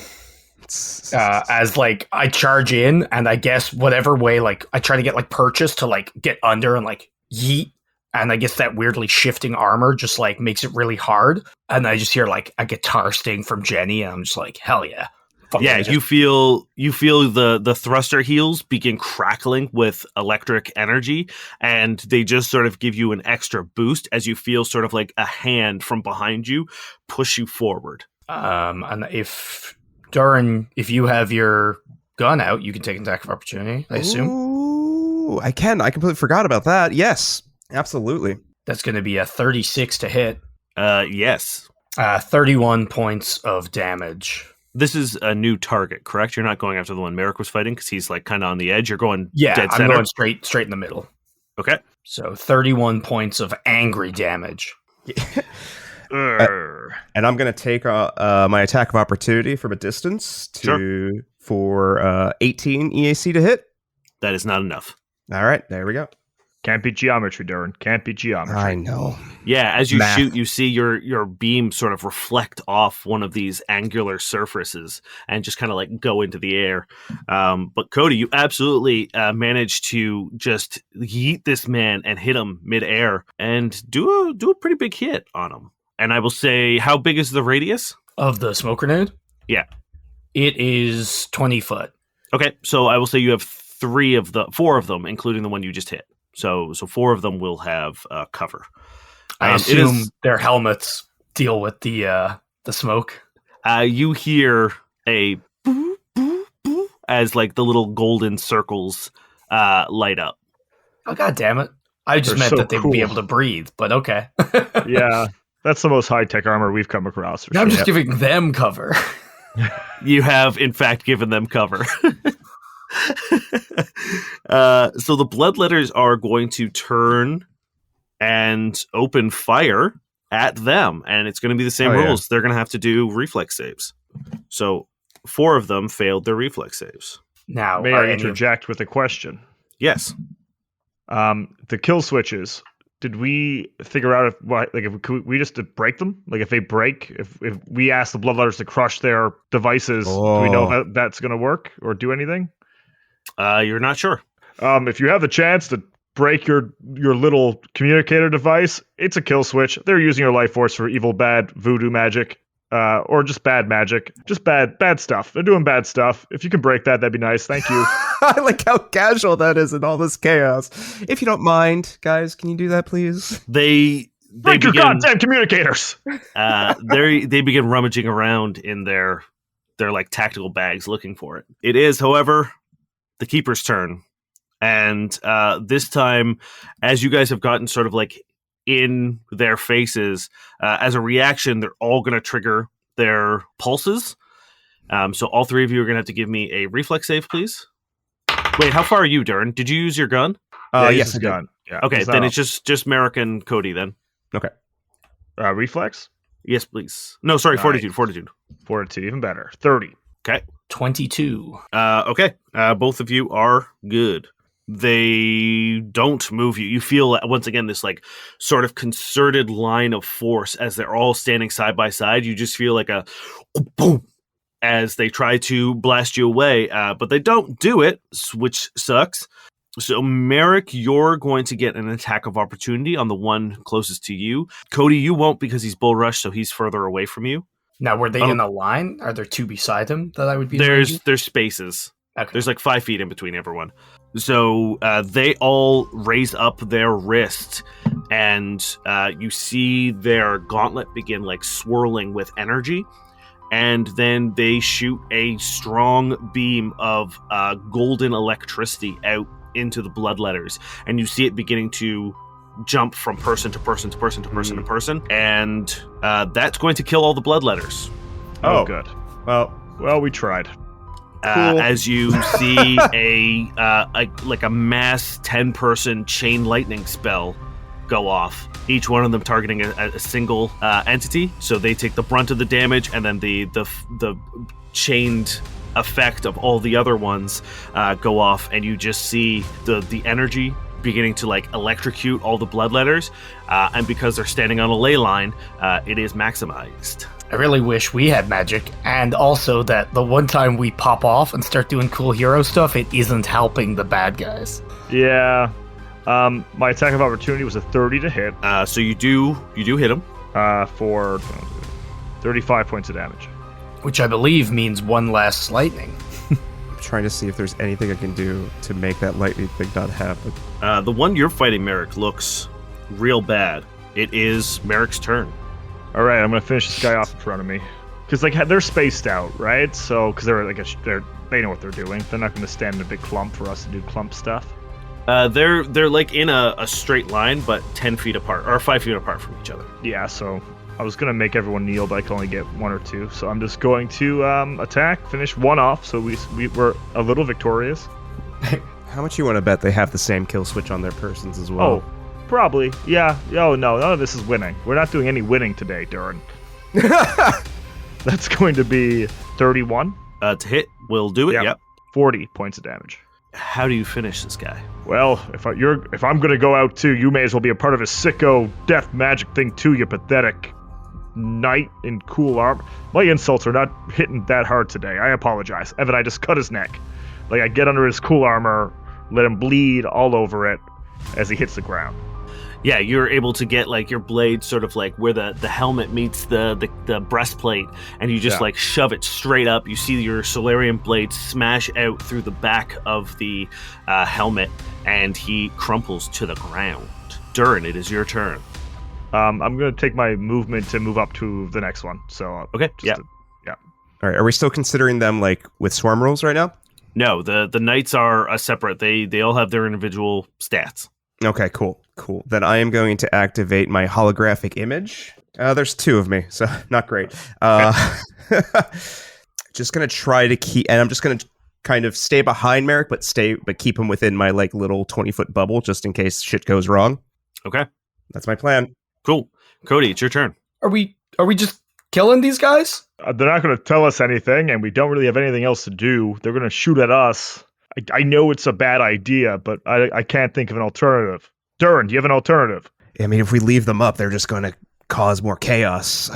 Speaker 4: As like I charge in, and I guess whatever way, like I try to get like purchase to like get under and like yeet. And I guess that weirdly shifting armor just like makes it really hard. And I just hear like a guitar sting from Jenny, and I'm just like, hell yeah.
Speaker 1: Yeah, you feel the thruster heels begin crackling with electric energy, and they just sort of give you an extra boost as you feel sort of like a hand from behind you push you forward.
Speaker 4: And if Durrin, if you have your gun out, you can take an attack of opportunity, I assume.
Speaker 3: Ooh, I can. I completely forgot about that. Yes. Absolutely.
Speaker 4: That's going to be a 36 to hit.
Speaker 1: Yes.
Speaker 4: 31 points of damage.
Speaker 1: This is a new target, correct? You're not going after the one Merrick was fighting because he's like kind of on the edge. You're going dead center.
Speaker 4: I'm going straight in the middle.
Speaker 1: Okay.
Speaker 4: So 31 points of angry damage.
Speaker 3: And I'm going to take my attack of opportunity from a distance for 18 EAC to hit.
Speaker 1: That is not enough.
Speaker 3: All right, there we go.
Speaker 2: Can't be geometry, Durrin. Can't be geometry.
Speaker 3: I know.
Speaker 1: Yeah, as you shoot, you see your beam sort of reflect off one of these angular surfaces and just kind of like go into the air. But Cody, you absolutely managed to just yeet this man and hit him midair and do a pretty big hit on him. And I will say, how big is the radius
Speaker 4: of the smoke grenade?
Speaker 1: Yeah.
Speaker 4: It is 20 foot.
Speaker 1: Okay, so I will say you have 4 of them, including the one you just hit. So 4 of them will have cover.
Speaker 4: I assume their helmets deal with the smoke.
Speaker 1: You hear a boo, boo, boo, as like the little golden circles light up.
Speaker 4: Oh, God damn it. I just meant that they'd be able to breathe, but okay.
Speaker 2: Yeah, that's the most high-tech armor we've come across.
Speaker 4: I'm just giving them cover.
Speaker 1: You have, in fact, given them cover. So the bloodletters are going to turn and open fire at them, and it's going to be the same rules. Yeah. They're going to have to do reflex saves. So 4 of them failed their reflex saves.
Speaker 2: Now, may I interject with a question?
Speaker 1: Yes.
Speaker 2: The kill switches. Did we figure out if we just break them? Like if they break, if we ask the bloodletters to crush their devices, do we know if that's going to work or do anything?
Speaker 1: You're not sure.
Speaker 2: If you have the chance to break your little communicator device, it's a kill switch. They're using your life force for evil, bad voodoo magic, or just bad magic, just bad stuff. They're doing bad stuff. If you can break that, that'd be nice. Thank you.
Speaker 3: I like how casual that is in all this chaos. If you don't mind, guys, can you do that, please?
Speaker 1: They
Speaker 2: break your goddamn communicators.
Speaker 1: They begin rummaging around in their like tactical bags looking for it. It is, however, the keeper's turn. And this time, as you guys have gotten sort of like in their faces, as a reaction, they're all going to trigger their pulses. So all 3 of you are going to have to give me a reflex save, please. Wait, how far are you, Durrin? Did you use your gun?
Speaker 3: Yes, I did.
Speaker 2: Yeah,
Speaker 1: okay, then it's just Merrick and Cody then.
Speaker 3: Okay.
Speaker 2: Reflex?
Speaker 1: Yes, please. No, sorry, Fortitude.
Speaker 2: Fortitude, even better. 30.
Speaker 1: Okay.
Speaker 4: 22.
Speaker 1: Okay. Both of you are good. They don't move you. You feel once again this like sort of concerted line of force as they're all standing side by side. You just feel like a boom as they try to blast you away, but they don't do it, which sucks. So Merrick, you're going to get an attack of opportunity on the one closest to you. Cody, you won't because he's bull rushed, so he's further away from you.
Speaker 4: Now, were they in a line? Are there 2 beside him that I would be?
Speaker 1: There's spaces.
Speaker 4: Okay.
Speaker 1: There's like 5 feet in between everyone. So they all raise up their wrist, and you see their gauntlet begin like swirling with energy. And then they shoot a strong beam of golden electricity out into the bloodletters. And you see it beginning to jump from person to person to person to person to person. And that's going to kill all the bloodletters.
Speaker 2: Oh, good. Well, we tried.
Speaker 3: Cool.
Speaker 1: As you see a mass 10-person chain lightning spell go off, each one of them targeting a single entity, so they take the brunt of the damage, and then the chained effect of all the other ones go off, and you just see the energy beginning to like electrocute all the bloodletters, and because they're standing on a ley line, it is maximized.
Speaker 4: I really wish we had magic, and also that the one time we pop off and start doing cool hero stuff, it isn't helping the bad guys.
Speaker 2: Yeah. My attack of opportunity was a 30 to hit.
Speaker 1: So you do hit him
Speaker 2: for 35 points of damage,
Speaker 4: which I believe means 1 less lightning.
Speaker 3: I'm trying to see if there's anything I can do to make that lightning thing not happen.
Speaker 1: The one you're fighting, Merrick, looks real bad. It is Merrick's turn.
Speaker 2: All right, I'm gonna finish this guy off in front of me, because like they're spaced out, right? So because they're like they know what they're doing. They're not gonna stand in a big clump for us to do clump stuff.
Speaker 1: They're like in a straight line, but 10 feet apart, or 5 feet apart from each other.
Speaker 2: Yeah, so I was going to make everyone kneel, but I can only get 1 or 2. So I'm just going to attack, finish 1 off, so we were a little victorious.
Speaker 3: How much you want to bet they have the same kill switch on their persons as well?
Speaker 2: Oh, probably. Yeah. Oh, no, none of this is winning. We're not doing any winning today, Durrin. That's going to be 31.
Speaker 1: To hit will do it, yep.
Speaker 2: 40 points of damage.
Speaker 1: How do you finish this guy?
Speaker 2: Well, if I'm gonna go out too, you may as well be a part of his sicko death magic thing too, you pathetic knight in cool armor. My insults are not hitting that hard today. I apologize. Evan, I just cut his neck. Like, I get under his cool armor, let him bleed all over it as he hits the ground.
Speaker 1: Yeah, you're able to get like your blade sort of like where the helmet meets the breastplate, and you just like shove it straight up. You see your Solarian blade smash out through the back of the helmet, and he crumples to the ground. Durrin, it is your turn.
Speaker 2: I'm going to take my movement to move up to the next one. So
Speaker 1: okay, yeah.
Speaker 3: All right, are we still considering them like with swarm rules right now?
Speaker 1: No, the knights are a separate. They all have their individual stats.
Speaker 3: Okay, cool. Then I am going to activate my holographic image. There's 2 of me, so not great. Just gonna try to keep, and I'm just gonna kind of stay behind Merrick, but keep him within my like little 20-foot bubble, just in case shit goes wrong.
Speaker 1: Okay,
Speaker 3: that's my plan.
Speaker 1: Cool, Cody, it's your turn.
Speaker 4: Are we just killing these guys?
Speaker 2: They're not going to tell us anything, and we don't really have anything else to do. They're going to shoot at us. I know it's a bad idea, but I can't think of an alternative. Durrin, do you have an alternative?
Speaker 3: I mean, if we leave them up, they're just going to cause more chaos.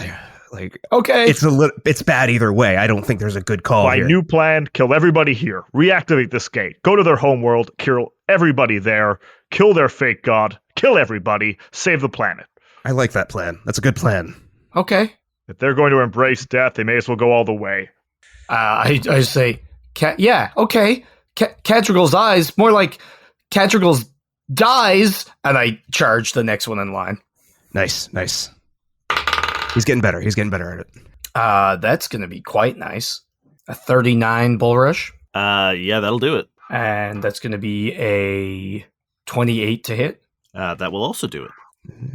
Speaker 4: Okay,
Speaker 3: it's bad either way. I don't think there's a good call.
Speaker 2: My new plan: kill everybody here, reactivate this gate, go to their homeworld, kill everybody there, kill their fake god, kill everybody, save the planet.
Speaker 3: I like that plan. That's a good plan.
Speaker 4: Okay.
Speaker 2: If they're going to embrace death, they may as well go all the way.
Speaker 4: I say, okay. Cadrigal's eyes, more like Cadrigal's dies, and I charge the next one in line.
Speaker 3: Nice. He's getting better at it.
Speaker 4: That's going to be quite nice. A 39 bull rush.
Speaker 1: Yeah, that'll do it.
Speaker 4: And that's going to be a 28 to hit.
Speaker 1: That will also do it.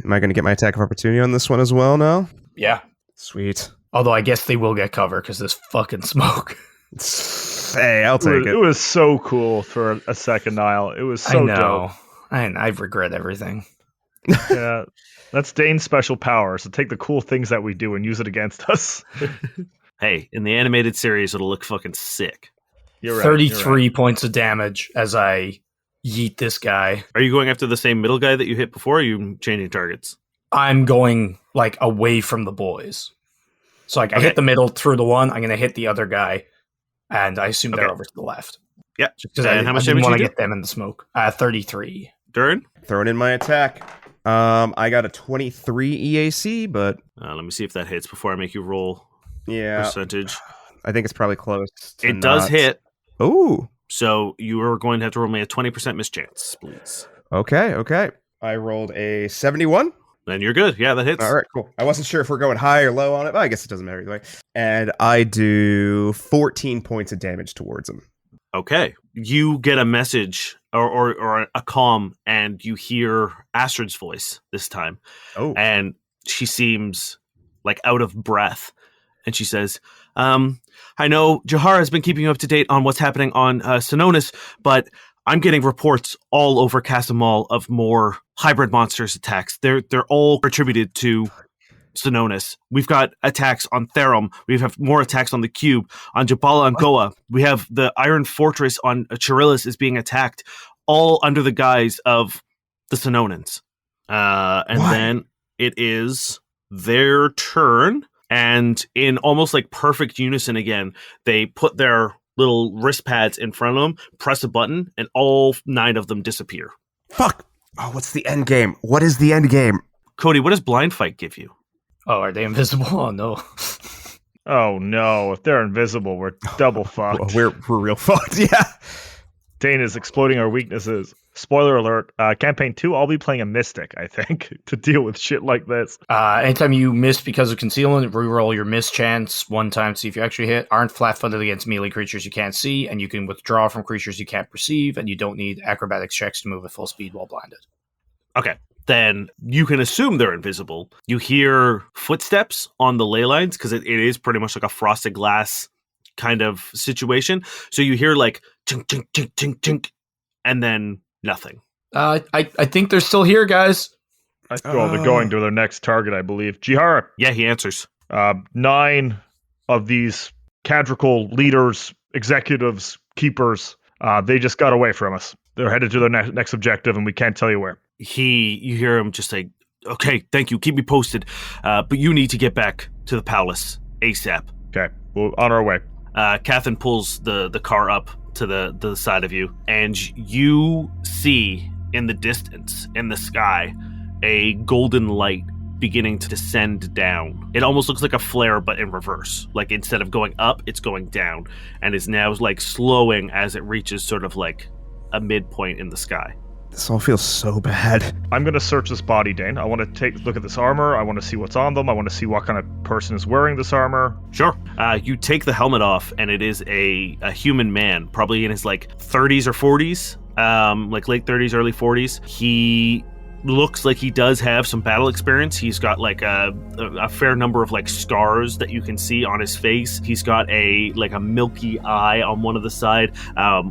Speaker 3: Am I going to get my attack of opportunity on this one as well now?
Speaker 4: Yeah.
Speaker 3: Sweet.
Speaker 4: Although I guess they will get cover because this fucking smoke.
Speaker 3: Hey, I'll take it.
Speaker 2: It was so cool for a second, Niall. It was so dope.
Speaker 4: I regret everything.
Speaker 2: Yeah. That's Dane's special power, so take the cool things that we do and use it against us.
Speaker 1: Hey, in the animated series, it'll look fucking sick.
Speaker 2: You're right.
Speaker 4: 33 points of damage as I yeet this guy.
Speaker 1: Are you going after the same middle guy that you hit before, or are you changing targets?
Speaker 4: I'm going like away from the boys. So like I hit the middle through the one, I'm going to hit the other guy, and I assume they're over to the left.
Speaker 1: Yeah.
Speaker 4: Because I didn't want to get them in the smoke. 33.
Speaker 1: Durrin?
Speaker 3: Throwing in my attack. I got a 23 EAC, but...
Speaker 1: let me see if that hits before I make you roll percentage.
Speaker 3: I think it's probably close.
Speaker 1: It does hit.
Speaker 3: Ooh.
Speaker 1: So you are going to have to roll me a 20% mischance, please.
Speaker 3: Okay. I rolled a 71.
Speaker 1: Then you're good. Yeah, that hits.
Speaker 3: All right, cool. I wasn't sure if we're going high or low on it, but I guess it doesn't matter either way. And I do 14 points of damage towards him.
Speaker 1: Okay. You get a message or a comm, and you hear Astrid's voice this time.
Speaker 3: Oh.
Speaker 1: And she seems like out of breath. And she says, I know Jahara has been keeping you up to date on what's happening on Synonus, but I'm getting reports all over Casamal of more hybrid monsters attacks. They're all attributed to Synonus. We've got attacks on Therum. We have more attacks on the Cube. On Jabala and Goa, we have the Iron Fortress on Chirillis is being attacked, all under the guise of the Synonans. And then it is their turn, and in almost like perfect unison again, they put their little wrist pads in front of them, press a button, and all 9 of them disappear.
Speaker 3: Fuck! Oh, what's the end game? What is the end game?
Speaker 1: Cody, what does Blind Fight give you?
Speaker 4: Oh, are they invisible? Oh, no.
Speaker 2: Oh, no. If they're invisible, we're double fucked.
Speaker 3: We're real fucked, yeah.
Speaker 2: Dane is exploiting our weaknesses. Spoiler alert, campaign 2, I'll be playing a mystic, I think, to deal with shit like this.
Speaker 4: Anytime you miss because of concealment, reroll your miss chance 1 time to see if you actually hit. Aren't flat-footed against melee creatures you can't see, and you can withdraw from creatures you can't perceive, and you don't need acrobatics checks to move at full speed while blinded.
Speaker 1: Okay. Then you can assume they're invisible. You hear footsteps on the ley lines, because it is pretty much like a frosted glass kind of situation. So you hear like chink, chink, chink, chink, chink, and then nothing.
Speaker 4: I think they're still here, guys.
Speaker 2: Well, they're going to their next target, I believe. Jihara.
Speaker 1: Yeah, he answers.
Speaker 2: 9 of these cadrical leaders, executives, keepers, they just got away from us. They're headed to their next objective, and we can't tell you where.
Speaker 1: You hear him just say, okay, thank you, keep me posted, but you need to get back to the palace ASAP.
Speaker 2: Okay, we're on our way.
Speaker 1: Catherine pulls the car up to the side of you, and you see in the distance, in the sky, a golden light beginning to descend down. It almost looks like a flare, but in reverse. Like instead of going up, it's going down, and is now like slowing as it reaches sort of like a midpoint in the sky.
Speaker 3: This all feels so bad.
Speaker 2: I'm going to search this body, Dane. I want to take a look at this armor. I want to see what's on them. I want to see what kind of person is wearing this armor.
Speaker 1: Sure. You take the helmet off, and it is a human man, probably in his like 30s or 40s, like late 30s, early 40s. He looks like he does have some battle experience. He's got like a fair number of like scars that you can see on his face. He's got a milky eye on one of the side,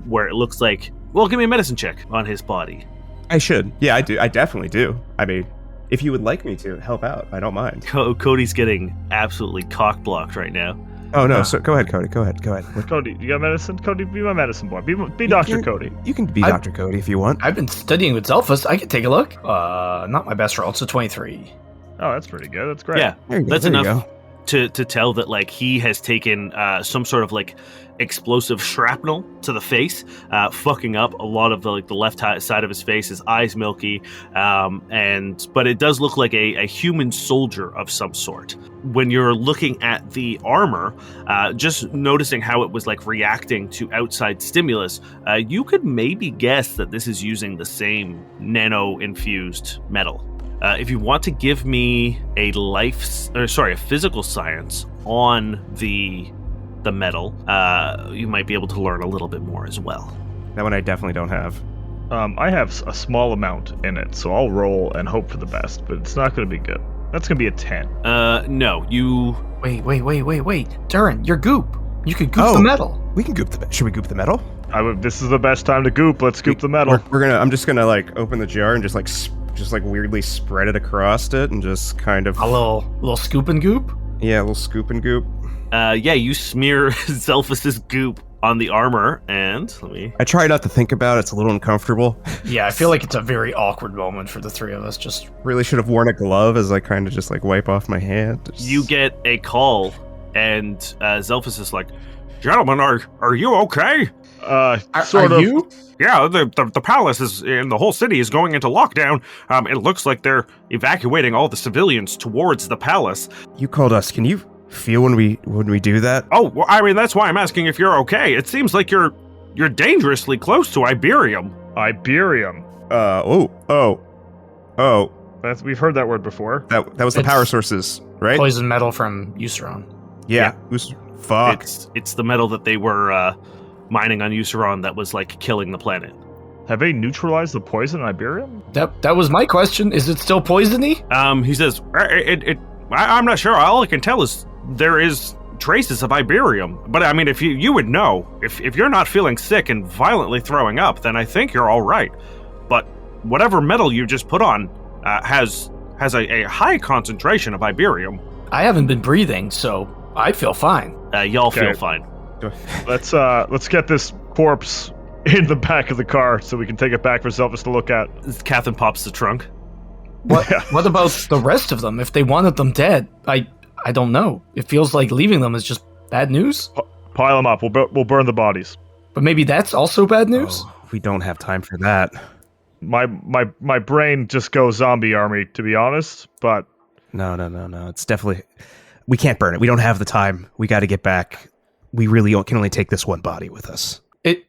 Speaker 1: where it looks like. Well, give me a medicine check on his body.
Speaker 3: I should. Yeah, I do. I definitely do. I mean, if you would like me to help out, I don't mind.
Speaker 1: Cody's getting absolutely cock-blocked right now.
Speaker 3: Oh, no. So go ahead, Cody. Go ahead.
Speaker 2: Cody, you got medicine? Cody, be my medicine boy. Be Dr. Cody.
Speaker 3: You can be Dr. Cody if you want.
Speaker 4: I've been studying with Zelphus. I can take a look. Not my best roll. It's a 23.
Speaker 2: Oh, that's pretty good. That's great.
Speaker 1: Yeah,
Speaker 3: that's
Speaker 1: enough to tell that like he has taken some sort of like explosive shrapnel to the face, fucking up a lot of the left side of his face. His eyes milky, but it does look like a human soldier of some sort. When you're looking at the armor, just noticing how it was like reacting to outside stimulus, you could maybe guess that this is using the same nano-infused metal. If you want to give me a physical science on the metal, you might be able to learn a little bit more as well.
Speaker 3: That one I definitely don't have.
Speaker 2: I have a small amount in it, so I'll roll and hope for the best, but it's not going to be good. That's going to be a 10.
Speaker 1: No, you...
Speaker 4: Wait. Durrin, you're goop. You could goop the metal.
Speaker 3: We can goop the... Should we goop the metal?
Speaker 2: This is the best time to goop. Let's goop the metal.
Speaker 3: I'm just going to like open the jar and just weirdly spread it across it and just kind of...
Speaker 4: A little scoop and goop?
Speaker 3: Yeah, a little scoop and goop.
Speaker 1: You smear Zelphus's goop on the armor, and
Speaker 3: I try not to think about it. It's a little uncomfortable.
Speaker 4: Yeah, I feel like it's a very awkward moment for the three of us. Just
Speaker 3: really should have worn a glove as I kind of just like wipe off my hand.
Speaker 1: You get a call, and Zelphus is like, "Gentlemen, are you okay?"
Speaker 2: Sort of. You?
Speaker 1: Yeah, the palace is and the whole city is going into lockdown. It looks like they're evacuating all the civilians towards the palace.
Speaker 3: You called us. Can you feel when we do that?
Speaker 1: Oh, well, I mean, that's why I'm asking if you're okay. It seems like you're dangerously close to Iberium.
Speaker 2: Iberium.
Speaker 3: Oh.
Speaker 2: We've heard that word before.
Speaker 3: That was the power sources, right?
Speaker 4: Poison metal from Useron.
Speaker 3: Yeah. Fuck.
Speaker 1: It's the metal that they were mining on Useron that was like killing the planet.
Speaker 2: Have they neutralized the poison in Iberium?
Speaker 4: That was my question. Is it still poisony?
Speaker 1: He says I'm not sure. All I can tell is there is traces of Iberium. But I mean, if you would know, if you're not feeling sick and violently throwing up, then I think you're all right. But whatever metal you just put on has a high concentration of Iberium.
Speaker 4: I haven't been breathing, so I feel fine.
Speaker 1: Y'all feel fine.
Speaker 2: Let's get this corpse in the back of the car so we can take it back for Zelphus to look at.
Speaker 1: Catherine pops the trunk.
Speaker 4: What about the rest of them? If they wanted them dead, I don't know. It feels like leaving them is just bad news.
Speaker 2: Pile them up. We'll burn the bodies.
Speaker 4: But maybe that's also bad news?
Speaker 3: We don't have time for that.
Speaker 2: My brain just goes zombie army, to be honest, but...
Speaker 3: No. It's definitely... We can't burn it. We don't have the time. We got to get back. We really can only take this one body with us.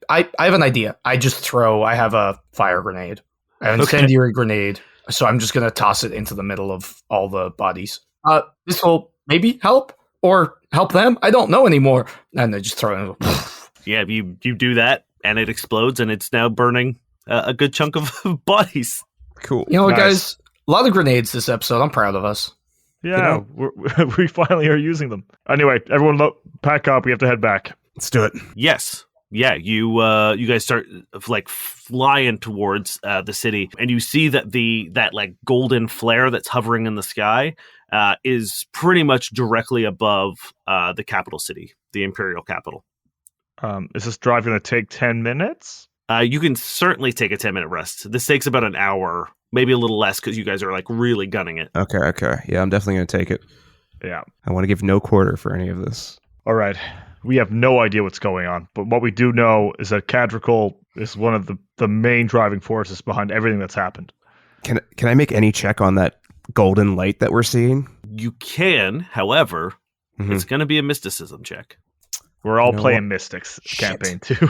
Speaker 4: I have an idea. I have a fire grenade. An incendiary grenade. So I'm just going to toss it into the middle of all the bodies. This will maybe help or help them. I don't know anymore. And I just throw it in.
Speaker 1: Yeah, you do that and it explodes and it's now burning a good chunk of bodies.
Speaker 3: Cool.
Speaker 4: You know what, guys? A lot of grenades this episode. I'm proud of us.
Speaker 2: Yeah, we finally are using them. Anyway, everyone pack up. We have to head back.
Speaker 3: Let's do it.
Speaker 1: Yes. Yeah, you guys start like flying towards the city, and you see that that like golden flare that's hovering in the sky is pretty much directly above the capital city, the imperial capital.
Speaker 2: Is this drive going to take 10 minutes?
Speaker 1: You can certainly take a 10-minute rest. This takes about an hour, maybe a little less, because you guys are like really gunning it.
Speaker 3: Okay. Yeah, I'm definitely going to take it.
Speaker 2: Yeah.
Speaker 3: I want to give no quarter for any of this.
Speaker 2: All right. We have no idea what's going on, but what we do know is that Cadrical is one of the main driving forces behind everything that's happened.
Speaker 3: Can I make any check on that golden light that we're seeing?
Speaker 1: You can, however, it's going to be a mysticism check.
Speaker 2: We're all playing Mystics campaign too.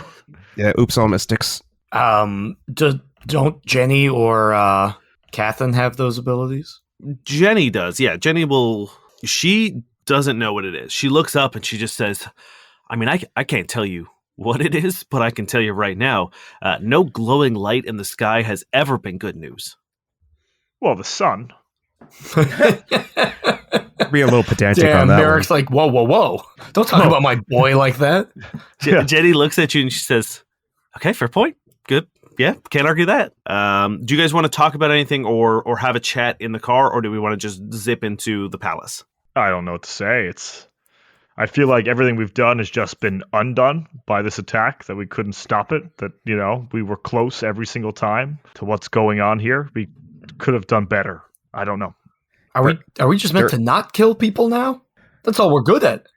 Speaker 3: Yeah, oops, all Mystics.
Speaker 4: Don't Jenny or Catherine have those abilities?
Speaker 1: Jenny does, yeah. Jenny she doesn't know what it is. She looks up and she just says, I mean, I can't tell you what it is, but I can tell you right now, no glowing light in the sky has ever been good news.
Speaker 2: Well, the sun.
Speaker 3: Be a little pedantic on that.
Speaker 4: Merrick's like, whoa. Don't talk about my boy like that.
Speaker 1: Jenny looks at you and she says, okay, fair point. Good. Yeah, can't argue that. Do you guys want to talk about anything or have a chat in the car, or do we want to just zip into the palace?
Speaker 2: I don't know what to say. I feel like everything we've done has just been undone by this attack, that we couldn't stop it, that, we were close every single time to what's going on here. We could have done better. I don't know.
Speaker 4: Are we just meant to not kill people now? That's all we're good at.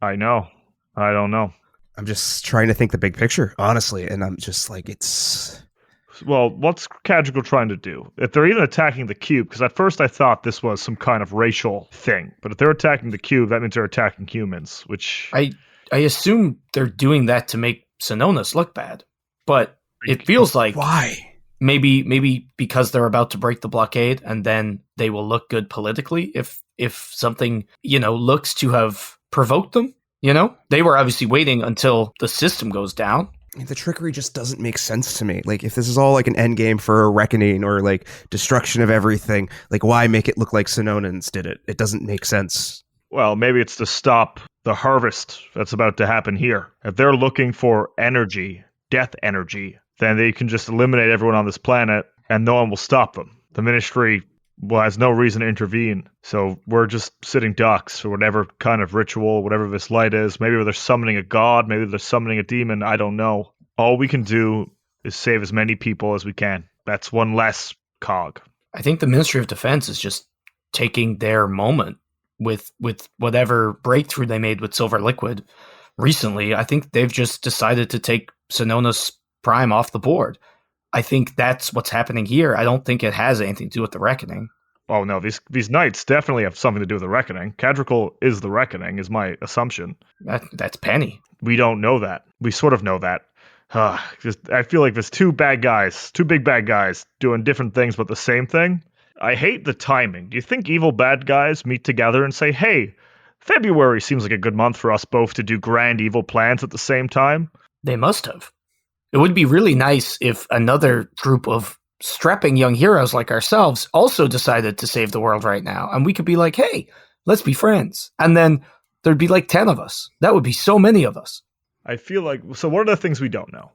Speaker 2: I know. I don't know.
Speaker 3: I'm just trying to think the big picture, honestly, and I'm just like, it's...
Speaker 2: Well, what's Cadrigal trying to do? If they're even attacking the cube, because at first I thought this was some kind of racial thing, but if they're attacking the cube, that means they're attacking humans, which...
Speaker 4: I assume they're doing that to make Synonus look bad, but it feels like...
Speaker 3: Why?
Speaker 4: Maybe because they're about to break the blockade, and then they will look good politically if something, looks to have provoked them. They were obviously waiting until the system goes down.
Speaker 3: The trickery just doesn't make sense to me. Like, if this is all like an end game for a reckoning or like destruction of everything, like, why make it look like Synonans did it? It doesn't make sense.
Speaker 2: Well, maybe it's to stop the harvest that's about to happen here. If they're looking for energy, death energy, then they can just eliminate everyone on this planet and no one will stop them. The Ministry has no reason to intervene. So we're just sitting ducks for whatever kind of ritual, whatever this light is. Maybe they're summoning a god, maybe they're summoning a demon, I don't know. All we can do is save as many people as we can. That's one less cog.
Speaker 4: I think the Ministry of Defense is just taking their moment with whatever breakthrough they made with Silver Liquid recently. I think they've just decided to take Synonus Prime off the board. I think that's what's happening here. I don't think it has anything to do with the Reckoning.
Speaker 2: Oh no, these knights definitely have something to do with the Reckoning. Cadrigal is the Reckoning, is my assumption.
Speaker 4: That's Penny.
Speaker 2: We don't know that. We sort of know that. I feel like there's two big bad guys doing different things but the same thing. I hate the timing. Do you think evil bad guys meet together and say, hey, February seems like a good month for us both to do grand evil plans at the same time?
Speaker 4: They must have. It would be really nice if another group of strapping young heroes like ourselves also decided to save the world right now. And we could be like, hey, let's be friends. And then there'd be like 10 of us. That would be so many of us.
Speaker 2: I feel like, so what are the things we don't know?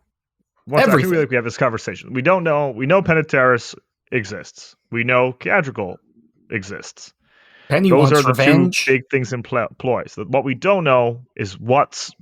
Speaker 4: Everything.
Speaker 2: I feel like we have this conversation. We don't know. We know Penetaris exists. We know Cadrigal exists.
Speaker 4: Penny
Speaker 2: Those
Speaker 4: wants
Speaker 2: are the
Speaker 4: revenge.
Speaker 2: two big things in ploy. So what we don't know is what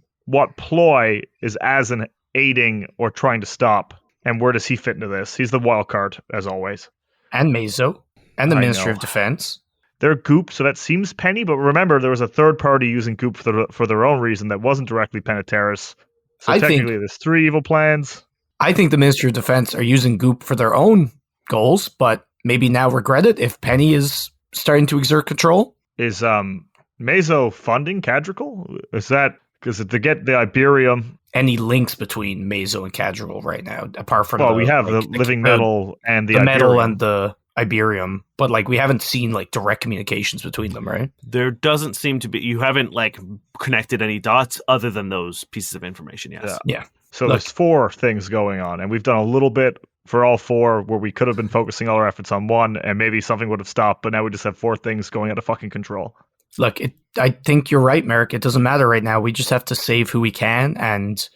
Speaker 2: ploy is as an aiding or trying to stop, and where does he fit into this? He's the wild card, as always.
Speaker 4: And Mazo. And the Ministry of Defense.
Speaker 2: They're Goop, so that seems Penny, but remember, there was a third party using Goop for their own reason that wasn't directly Penetaris. So technically, there's three evil plans. I
Speaker 4: think the Ministry of Defense are using Goop for their own goals, but maybe now regret it if Penny is starting to exert control.
Speaker 2: Is Mazo funding Cadrigal? Is that because to get the Iberium?
Speaker 4: Any links between Mazo and Cadrigal right now, apart from
Speaker 2: we have the living metal and the
Speaker 4: metal and the Iberium, but like we haven't seen like direct communications between them, right?
Speaker 1: There doesn't seem to be. You haven't like connected any dots other than those pieces of information. Yes.
Speaker 4: Yeah.
Speaker 2: So there's four things going on, and we've done a little bit for all four where we could have been focusing all our efforts on one, and maybe something would have stopped. But now we just have four things going out of fucking control.
Speaker 4: Look, I think you're right, Merrick. It doesn't matter right now. We just have to save who we can, and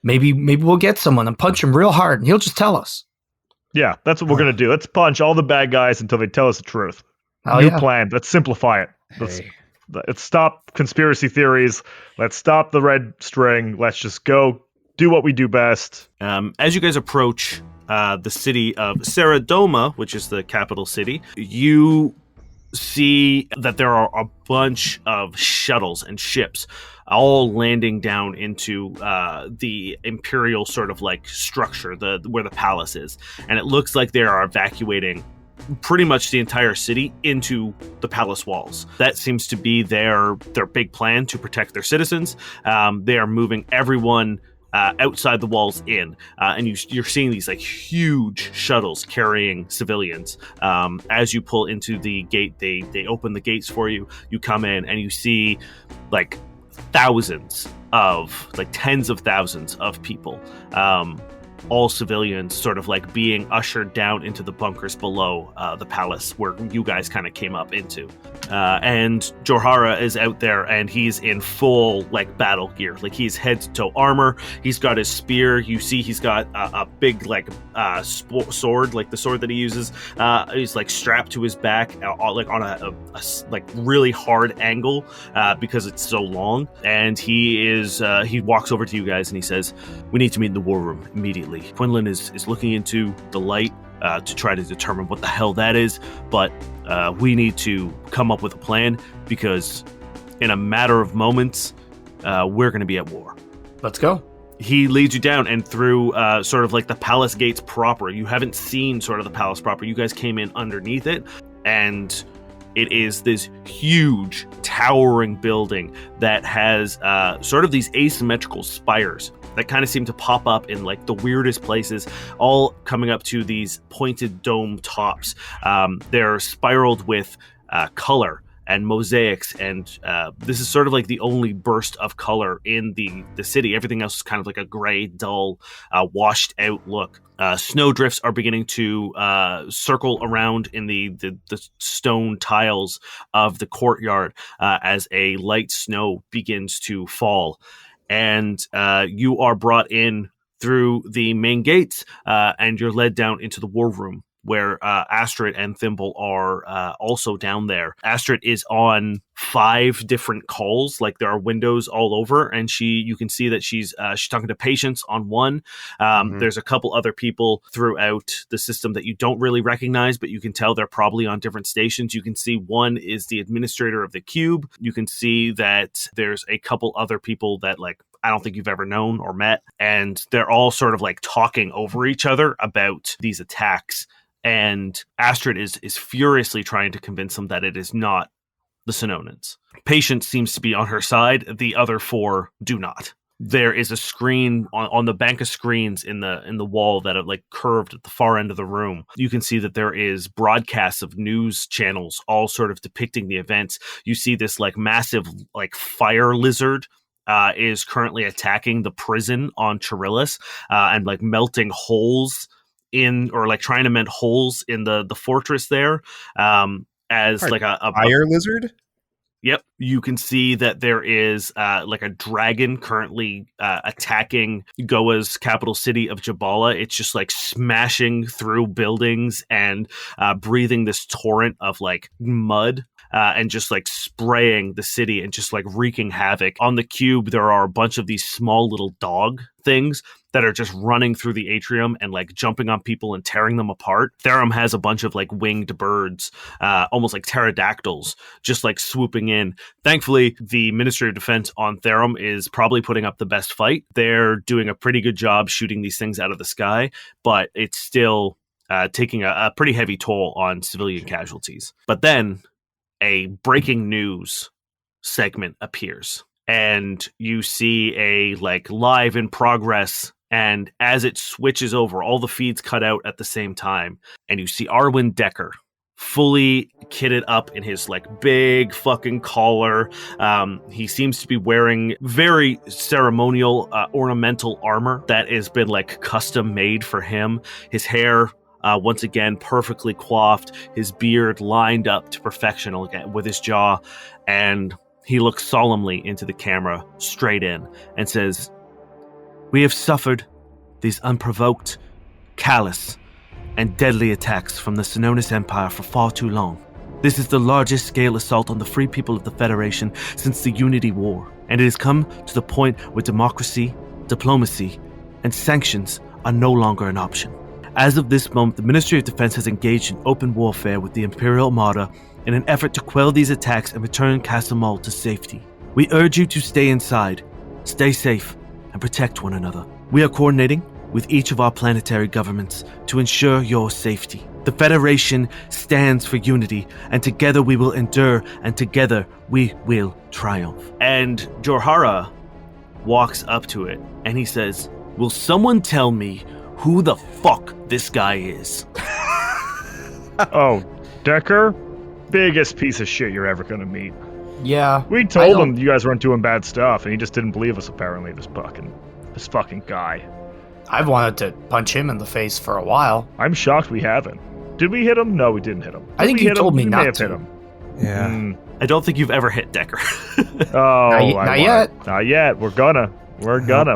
Speaker 4: maybe we'll get someone and punch him real hard, and he'll just tell us. Yeah,
Speaker 2: that's what we're going to do. Let's punch all the bad guys until they tell us the truth. New plan. Let's simplify it. Let's stop conspiracy theories. Let's stop the red string. Let's just go do what we do best.
Speaker 1: As you guys approach the city of Saradoma, which is the capital city, you see that there are a bunch of shuttles and ships all landing down into the imperial sort of like structure, where the palace is, and it looks like they are evacuating pretty much the entire city into the palace walls. That seems to be their big plan to protect their citizens. They are moving everyone outside the walls in, and you're seeing these like huge shuttles carrying civilians. As you pull into the gate, they open the gates for you. You come in and you see like thousands of, like tens of thousands of people, all civilians, sort of like being ushered down into the bunkers below the palace where you guys kind of came up into. And Jorhara is out there, and he's in full like battle gear. Like he's head to toe armor. He's got his spear. You see, he's got a big like sword, like the sword that he uses. He's like strapped to his back, like on a like really hard angle because it's so long. And he walks over to you guys and he says, "We need to meet in the war room immediately." Quinlan is looking into the light to try to determine what the hell that is, but we need to come up with a plan because in a matter of moments, we're going to be at war.
Speaker 4: Let's go.
Speaker 1: He leads you down and through sort of like the palace gates proper. You haven't seen sort of the palace proper. You guys came in underneath it, and it is this huge, towering building that has sort of these asymmetrical spires that kind of seem to pop up in like the weirdest places, all coming up to these pointed dome tops. They're spiraled with color and mosaics, and this is sort of like the only burst of color in the city. Everything else is kind of like a gray, dull, washed out look. Snowdrifts are beginning to circle around in the stone tiles of the courtyard as a light snow begins to fall. And you are brought in through the main gates, and you're led down into the war room where Astrid and Thimble are also down there. Astrid is on 5 different calls, like there are windows all over, and you can see that she's talking to patients on one. There's a couple other people throughout the system that you don't really recognize, but you can tell they're probably on different stations. You can see one is the administrator of the cube. You can see that there's a couple other people that like I don't think you've ever known or met, and they're all sort of like talking over each other about these attacks. And Astrid is furiously trying to convince them that it is not the Synonans. Patience seems to be on her side. The other 4 do not. There is a screen on the bank of screens in the wall that are like curved at the far end of the room. You can see that there is broadcasts of news channels all sort of depicting the events. You see this like massive like fire lizard is currently attacking the prison on Chirillis and like melting holes in, or like trying to mend holes in the fortress there as like a
Speaker 3: fire lizard.
Speaker 1: Yep, you can see that there is like a dragon currently attacking Goa's capital city of Jabala. It's just like smashing through buildings and breathing this torrent of like mud and just like spraying the city and just like wreaking havoc. On the cube, there are a bunch of these small little dog things that are just running through the atrium and like jumping on people and tearing them apart. Therum has a bunch of like winged birds, almost like pterodactyls, just like swooping in. Thankfully, the Ministry of Defense on Therum is probably putting up the best fight. They're doing a pretty good job shooting these things out of the sky, but it's still taking a pretty heavy toll on civilian casualties. But then a breaking news segment appears, and you see a like live in progress, and as it switches over, all the feeds cut out at the same time, and you see Arwen Decker fully kitted up in his like big fucking collar. He seems to be wearing very ceremonial ornamental armor that has been like custom made for him. His hair once again perfectly coiffed, his beard lined up to perfection with his jaw, and he looks solemnly into the camera straight in and says, "We have suffered these unprovoked, callous, and deadly attacks from the Synonus Empire for far too long. This is the largest scale assault on the free people of the Federation since the Unity War, and it has come to the point where democracy, diplomacy, and sanctions are no longer an option. As of this moment, the Ministry of Defense has engaged in open warfare with the Imperial Armada in an effort to quell these attacks and return Castle Mall to safety. We urge you to stay inside, stay safe, and protect one another. We are coordinating with each of our planetary governments to ensure your safety. The The Federation stands for unity, and together we will endure, and together we will triumph. And Jorhara walks up to it, and he says, will someone tell me who the fuck this guy is?
Speaker 2: Oh, Decker? Biggest piece of shit you're ever gonna meet.
Speaker 4: Yeah.
Speaker 2: We told him you guys weren't doing bad stuff, and he just didn't believe us, apparently, this fucking guy.
Speaker 4: I've wanted to punch him in the face for a while.
Speaker 2: I'm shocked we haven't. Did we hit him? No, we didn't hit him.
Speaker 4: I think you told me not to.
Speaker 2: Hit him.
Speaker 3: Yeah.
Speaker 1: I don't think you've ever hit Decker.
Speaker 2: Oh,
Speaker 4: not yet.
Speaker 2: Not yet. We're gonna.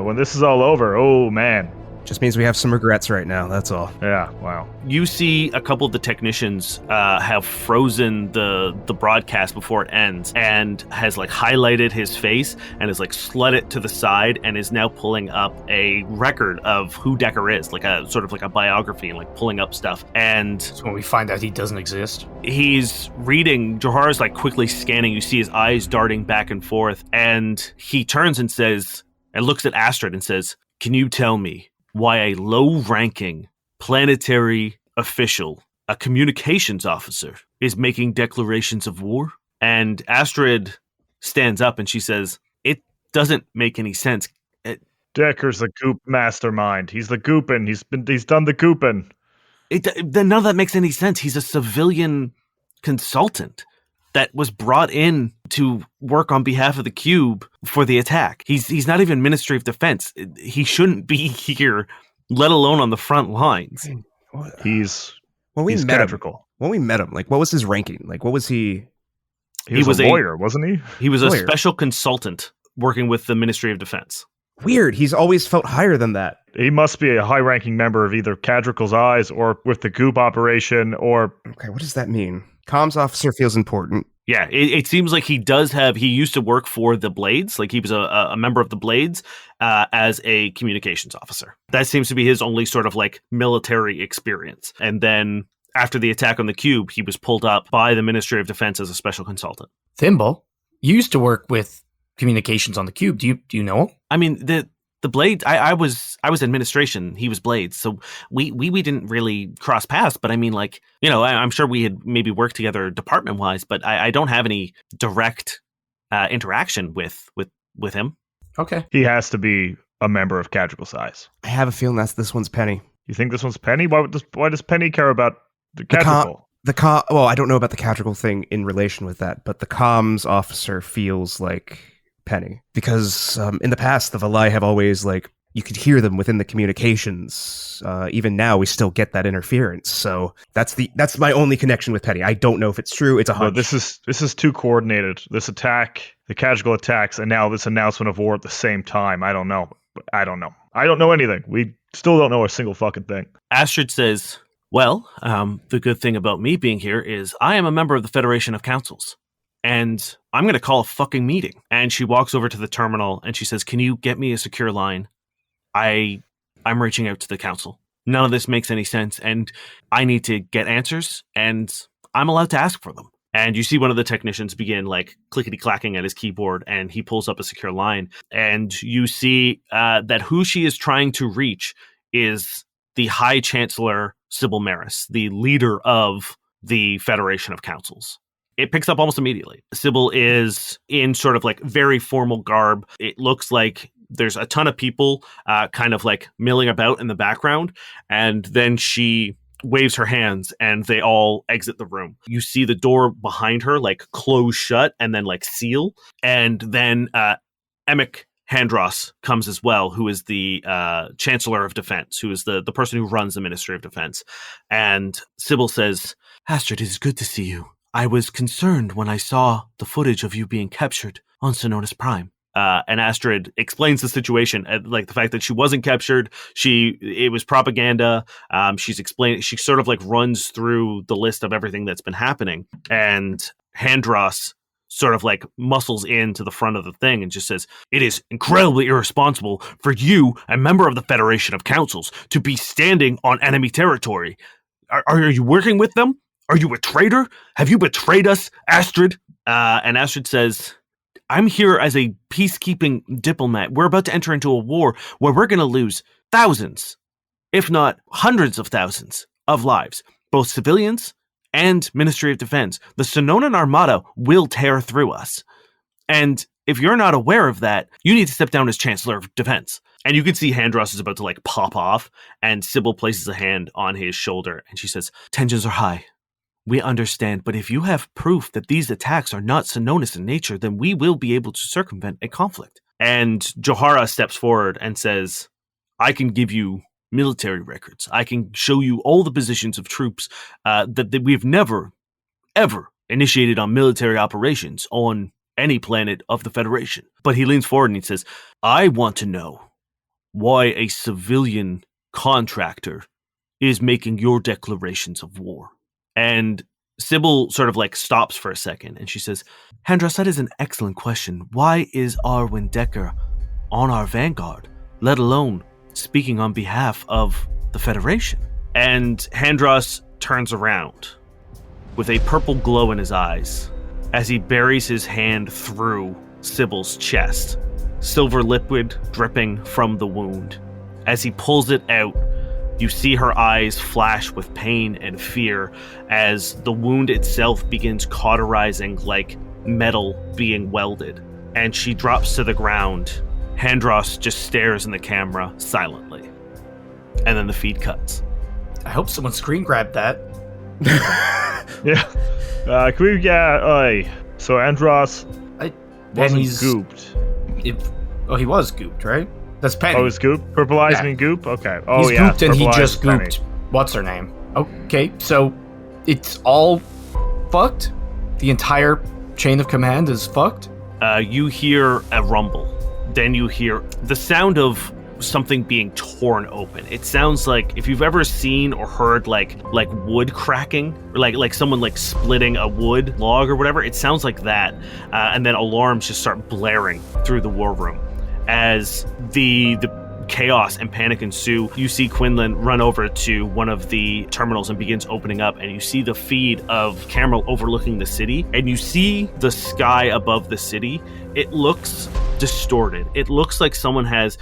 Speaker 2: When this is all over, oh man.
Speaker 3: Just means we have some regrets right now, that's all.
Speaker 2: Yeah, wow.
Speaker 1: You see a couple of the technicians have frozen the broadcast before it ends, and has like highlighted his face and has like slid it to the side and is now pulling up a record of who Decker is, like a sort of like a biography, and like pulling up stuff. And
Speaker 4: So when we find out he doesn't exist.
Speaker 1: he's reading, Johara's like quickly scanning, you see his eyes darting back and forth, and he turns and says, and looks at Astrid and says, can you tell me why a low-ranking planetary official, a communications officer, is making declarations of war? And Astrid stands up and she says, it doesn't make any sense.
Speaker 2: Decker's the goop mastermind. He's the goopin'. He's done the goopin'.
Speaker 1: Then none of that makes any sense. He's a civilian consultant that was brought in to work on behalf of the Cube for the attack. He's not even Ministry of Defense. He shouldn't be here, let alone on the front lines.
Speaker 2: He's
Speaker 3: When we met him, like, what was his ranking? Like, what was he?
Speaker 2: He was a lawyer, wasn't he?
Speaker 1: He was a special consultant working with the Ministry of Defense.
Speaker 3: Weird. He's always felt higher than that.
Speaker 2: He must be a high-ranking member of either Cadricle's Eyes or with the Goop operation, or...
Speaker 3: Okay, what does that mean? Comms officer feels important.
Speaker 1: Yeah, it seems like he used to work for the Blades, like he was a member of the Blades as a communications officer. That seems to be his only sort of like military experience. And then after the attack on the Cube, he was pulled up by the Ministry of Defense as a special consultant.
Speaker 4: Thimble, you used to work with communications on the Cube. Do you know him?
Speaker 1: I mean, the Blades, I was administration, he was Blades, so we didn't really cross paths, but I mean, like, you know, I'm sure we had maybe worked together department-wise, but I don't have any direct interaction with him.
Speaker 4: Okay.
Speaker 2: He has to be a member of Cadricle's Eyes.
Speaker 3: I have a feeling this one's Penny.
Speaker 2: You think this one's Penny? Why does Penny care about the Cadricle?
Speaker 3: Well, I don't know about the Cadricle thing in relation with that, but the comms officer feels like Penny, because in the past the Valai have always, like, you could hear them within the communications. Even now we still get that interference, so that's my only connection with Penny. I don't know if it's true. It's a hunch.
Speaker 2: This is too coordinated. This attack, the Cadricle attacks, and now this announcement of war at the same time. I don't know. I don't know anything. We still don't know a single fucking thing.
Speaker 1: Astrid says, well, the good thing about me being here is I am a member of the Federation of Councils. And I'm going to call a fucking meeting. And she walks over to the terminal and she says, can you get me a secure line? I'm reaching out to the council. None of this makes any sense. And I need to get answers. And I'm allowed to ask for them. And you see one of the technicians begin like clickety-clacking at his keyboard. And he pulls up a secure line. And you see that who she is trying to reach is the High Chancellor Sybil Maris, the leader of the Federation of Councils. It picks up almost immediately. Sybil is in sort of like very formal garb. It looks like there's a ton of people kind of like milling about in the background. And then she waves her hands and they all exit the room. You see the door behind her like close shut and then like seal. And then Emic Handros comes as well, who is the Chancellor of Defense, who is the person who runs the Ministry of Defense. And Sybil says, Astrid, it is good to see you. I was concerned when I saw the footage of you being captured on Synonus Prime. And Astrid explains the situation, like the fact that she wasn't captured. It was propaganda. She sort of like runs through the list of everything that's been happening. And Handros sort of like muscles into the front of the thing and just says, it is incredibly irresponsible for you, a member of the Federation of Councils, to be standing on enemy territory. Are you working with them? Are you a traitor? Have you betrayed us, Astrid? And Astrid says, I'm here as a peacekeeping diplomat. We're about to enter into a war where we're going to lose thousands, if not hundreds of thousands of lives. both civilians and Ministry of Defense. The Synonan Armada will tear through us. And if you're not aware of that, you need to step down as Chancellor of Defense. And you can see Handros is about to like pop off, and Sybil places a hand on his shoulder, and she says, "Tensions are high. We understand, but if you have proof that these attacks are not Synonus in nature, then we will be able to circumvent a conflict." And Johara steps forward and says, "I can give you military records. I can show you all the positions of troops that we've never, ever initiated on military operations on any planet of the Federation." But he leans forward and he says, "I want to know why a civilian contractor is making your declarations of war." And Sybil sort of like stops for a second and she says, "Handros, that is an excellent question. Why is Arwen Decker on our vanguard, let alone speaking on behalf of the Federation?" And Handros turns around with a purple glow in his eyes as he buries his hand through Sybil's chest, silver liquid dripping from the wound. As he pulls it out, you see her eyes flash with pain and fear as the wound itself begins cauterizing like metal being welded. And she drops to the ground. Handros just stares in the camera silently. And then the feed cuts.
Speaker 4: I hope someone screen grabbed that.
Speaker 2: Yeah. So Andros wasn't gooped.
Speaker 4: He was gooped, right? That's Penny.
Speaker 2: Oh, it was goop? Purpleizing and goop? Okay. Oh,
Speaker 4: He's
Speaker 2: yeah.
Speaker 4: Gooped and he just
Speaker 2: Penny.
Speaker 4: gooped. What's her name? Okay, so it's all fucked? The entire chain of command is fucked?
Speaker 1: You hear a rumble. Then you hear the sound of something being torn open. It sounds like if you've ever seen or heard like wood cracking, or like someone like splitting a wood log or whatever. It sounds like that. And then alarms just start blaring through the war room. As the chaos and panic ensue, you see Quinlan run over to one of the terminals and begins opening up, and you see the feed of camera overlooking the city, and you see the sky above the city. It looks distorted. It looks like someone as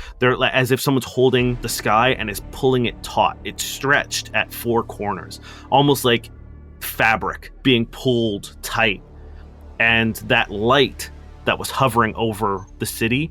Speaker 1: if someone's holding the sky and is pulling it taut. It's stretched at four corners, almost like fabric being pulled tight. And that light that was hovering over the city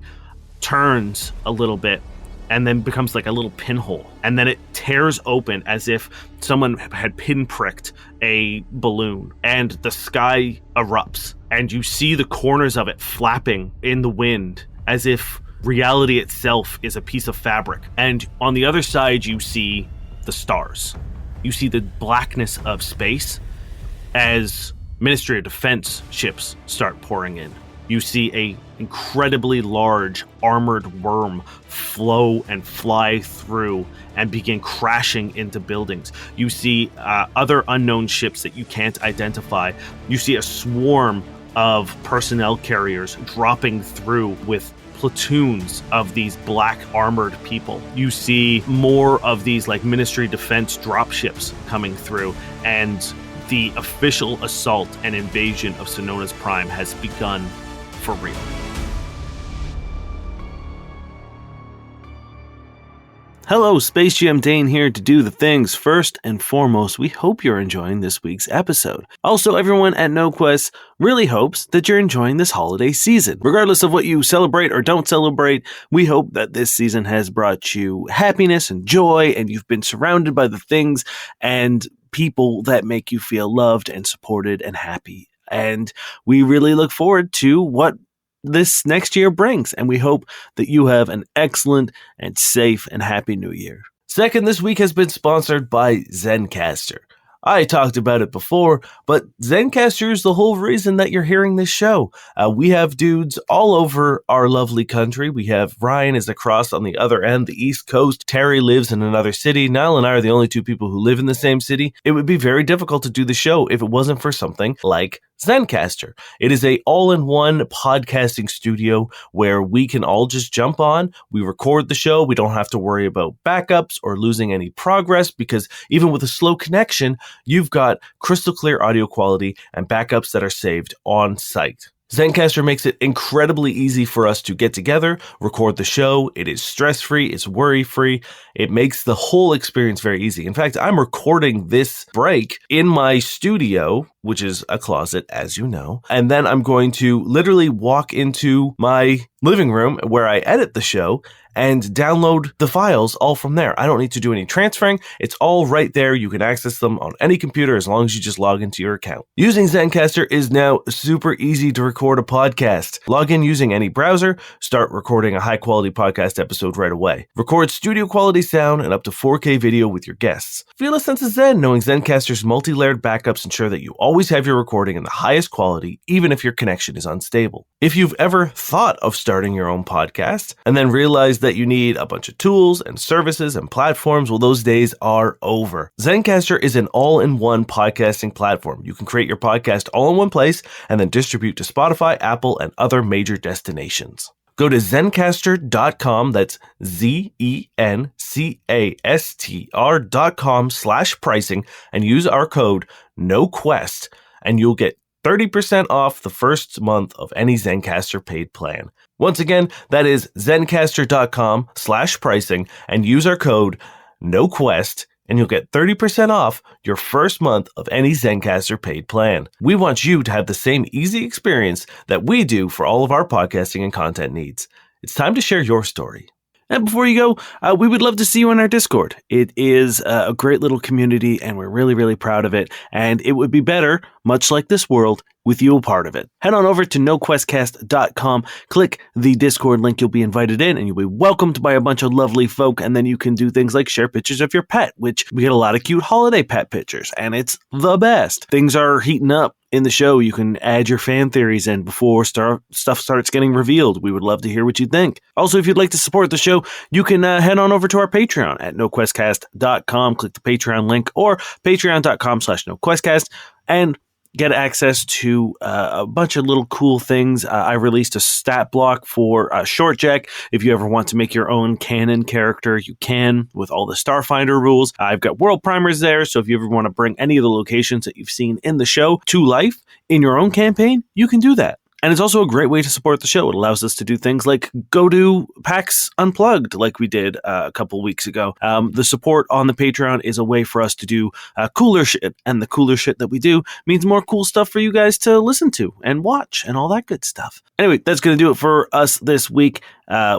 Speaker 1: turns a little bit and then becomes like a little pinhole, and then it tears open as if someone had pinpricked a balloon, and the sky erupts, and you see the corners of it flapping in the wind as if reality itself is a piece of fabric. And on the other side you see the stars. You see the blackness of space as Ministry of Defense ships start pouring in. You see a incredibly large armored worm flow and fly through and begin crashing into buildings. You see other unknown ships that you can't identify. You see a swarm of personnel carriers dropping through with platoons of these black armored people. You see more of these like Ministry of Defense dropships coming through, and the official assault and invasion of Synonus Prime has begun for real. Hello, Space Jam Dane here to do the things. First and foremost, we hope you're enjoying this week's episode. Also, everyone at NoQuest really hopes that you're enjoying this holiday season. Regardless of what you celebrate or don't celebrate, we hope that this season has brought you happiness and joy, and you've been surrounded by the things and people that make you feel loved and supported and happy. And we really look forward to what this next year brings, and we hope that you have an excellent and safe and happy new year. Second, this week has been sponsored by Zencastr. I talked about it before, but Zencastr is the whole reason that you're hearing this show. We have dudes all over our lovely country. We have Ryan is across on the other end, the East Coast. Terry lives in another city. Niall and I are the only two people who live in the same city. It would be very difficult to do the show if it wasn't for something like Zencastr. It is a all-in-one podcasting studio where we can all just jump on. We record the show. We don't have to worry about backups or losing any progress, because even with a slow connection, you've got crystal clear audio quality and backups that are saved on site. Zencastr makes it incredibly easy for us to get together, record the show. It is stress-free, it's worry-free. It makes the whole experience very easy. In fact, I'm recording this break in my studio, which is a closet, as you know, and then I'm going to literally walk into my living room where I edit the show and download the files all from there. I don't need to do any transferring. It's all right there. You can access them on any computer as long as you just log into your account. Using Zencastr is now super easy to record a podcast. Log in using any browser, start recording a high-quality podcast episode right away. Record studio-quality sound and up to 4K video with your guests. Feel a sense of zen knowing Zencastr's multi-layered backups ensure that you always have your recording in the highest quality, even if your connection is unstable. If you've ever thought of starting your own podcast and then realized that you need a bunch of tools and services and platforms, well, those days are over. Zencastr is an all-in-one podcasting platform. You can create your podcast all in one place and then distribute to Spotify, Apple, and other major destinations. Go to Zencastr.com, that's Zencastr.com/pricing, and use our code NOQUEST, and you'll get 30% off the first month of any Zencastr paid plan. Once again, that is Zencastr.com/pricing, and use our code NOQUEST, and you'll get 30% off your first month of any Zencastr paid plan. We want you to have the same easy experience that we do for all of our podcasting and content needs. It's time to share your story. And before you go, we would love to see you on our Discord. It is a great little community, and we're really, really proud of it. And it would be better, much like this world, with you a part of it. Head on over to noquestcast.com, click the Discord link, you'll be invited in, and you'll be welcomed by a bunch of lovely folk, and then you can do things like share pictures of your pet, which we get a lot of cute holiday pet pictures, and it's the best. Things are heating up in the show. You can add your fan theories in before stuff starts getting revealed. We would love to hear what you think. Also, if you'd like to support the show, you can head on over to our Patreon at noquestcast.com, click the Patreon link, or patreon.com/noquestcast, and get access to a bunch of little cool things. I released a stat block for Short Jack. If you ever want to make your own canon character, you can, with all the Starfinder rules. I've got world primers there, so if you ever want to bring any of the locations that you've seen in the show to life in your own campaign, you can do that. And it's also a great way to support the show. It allows us to do things like go to PAX Unplugged like we did a couple weeks ago. The support on the Patreon is a way for us to do cooler shit. And the cooler shit that we do means more cool stuff for you guys to listen to and watch and all that good stuff. Anyway, that's going to do it for us this week.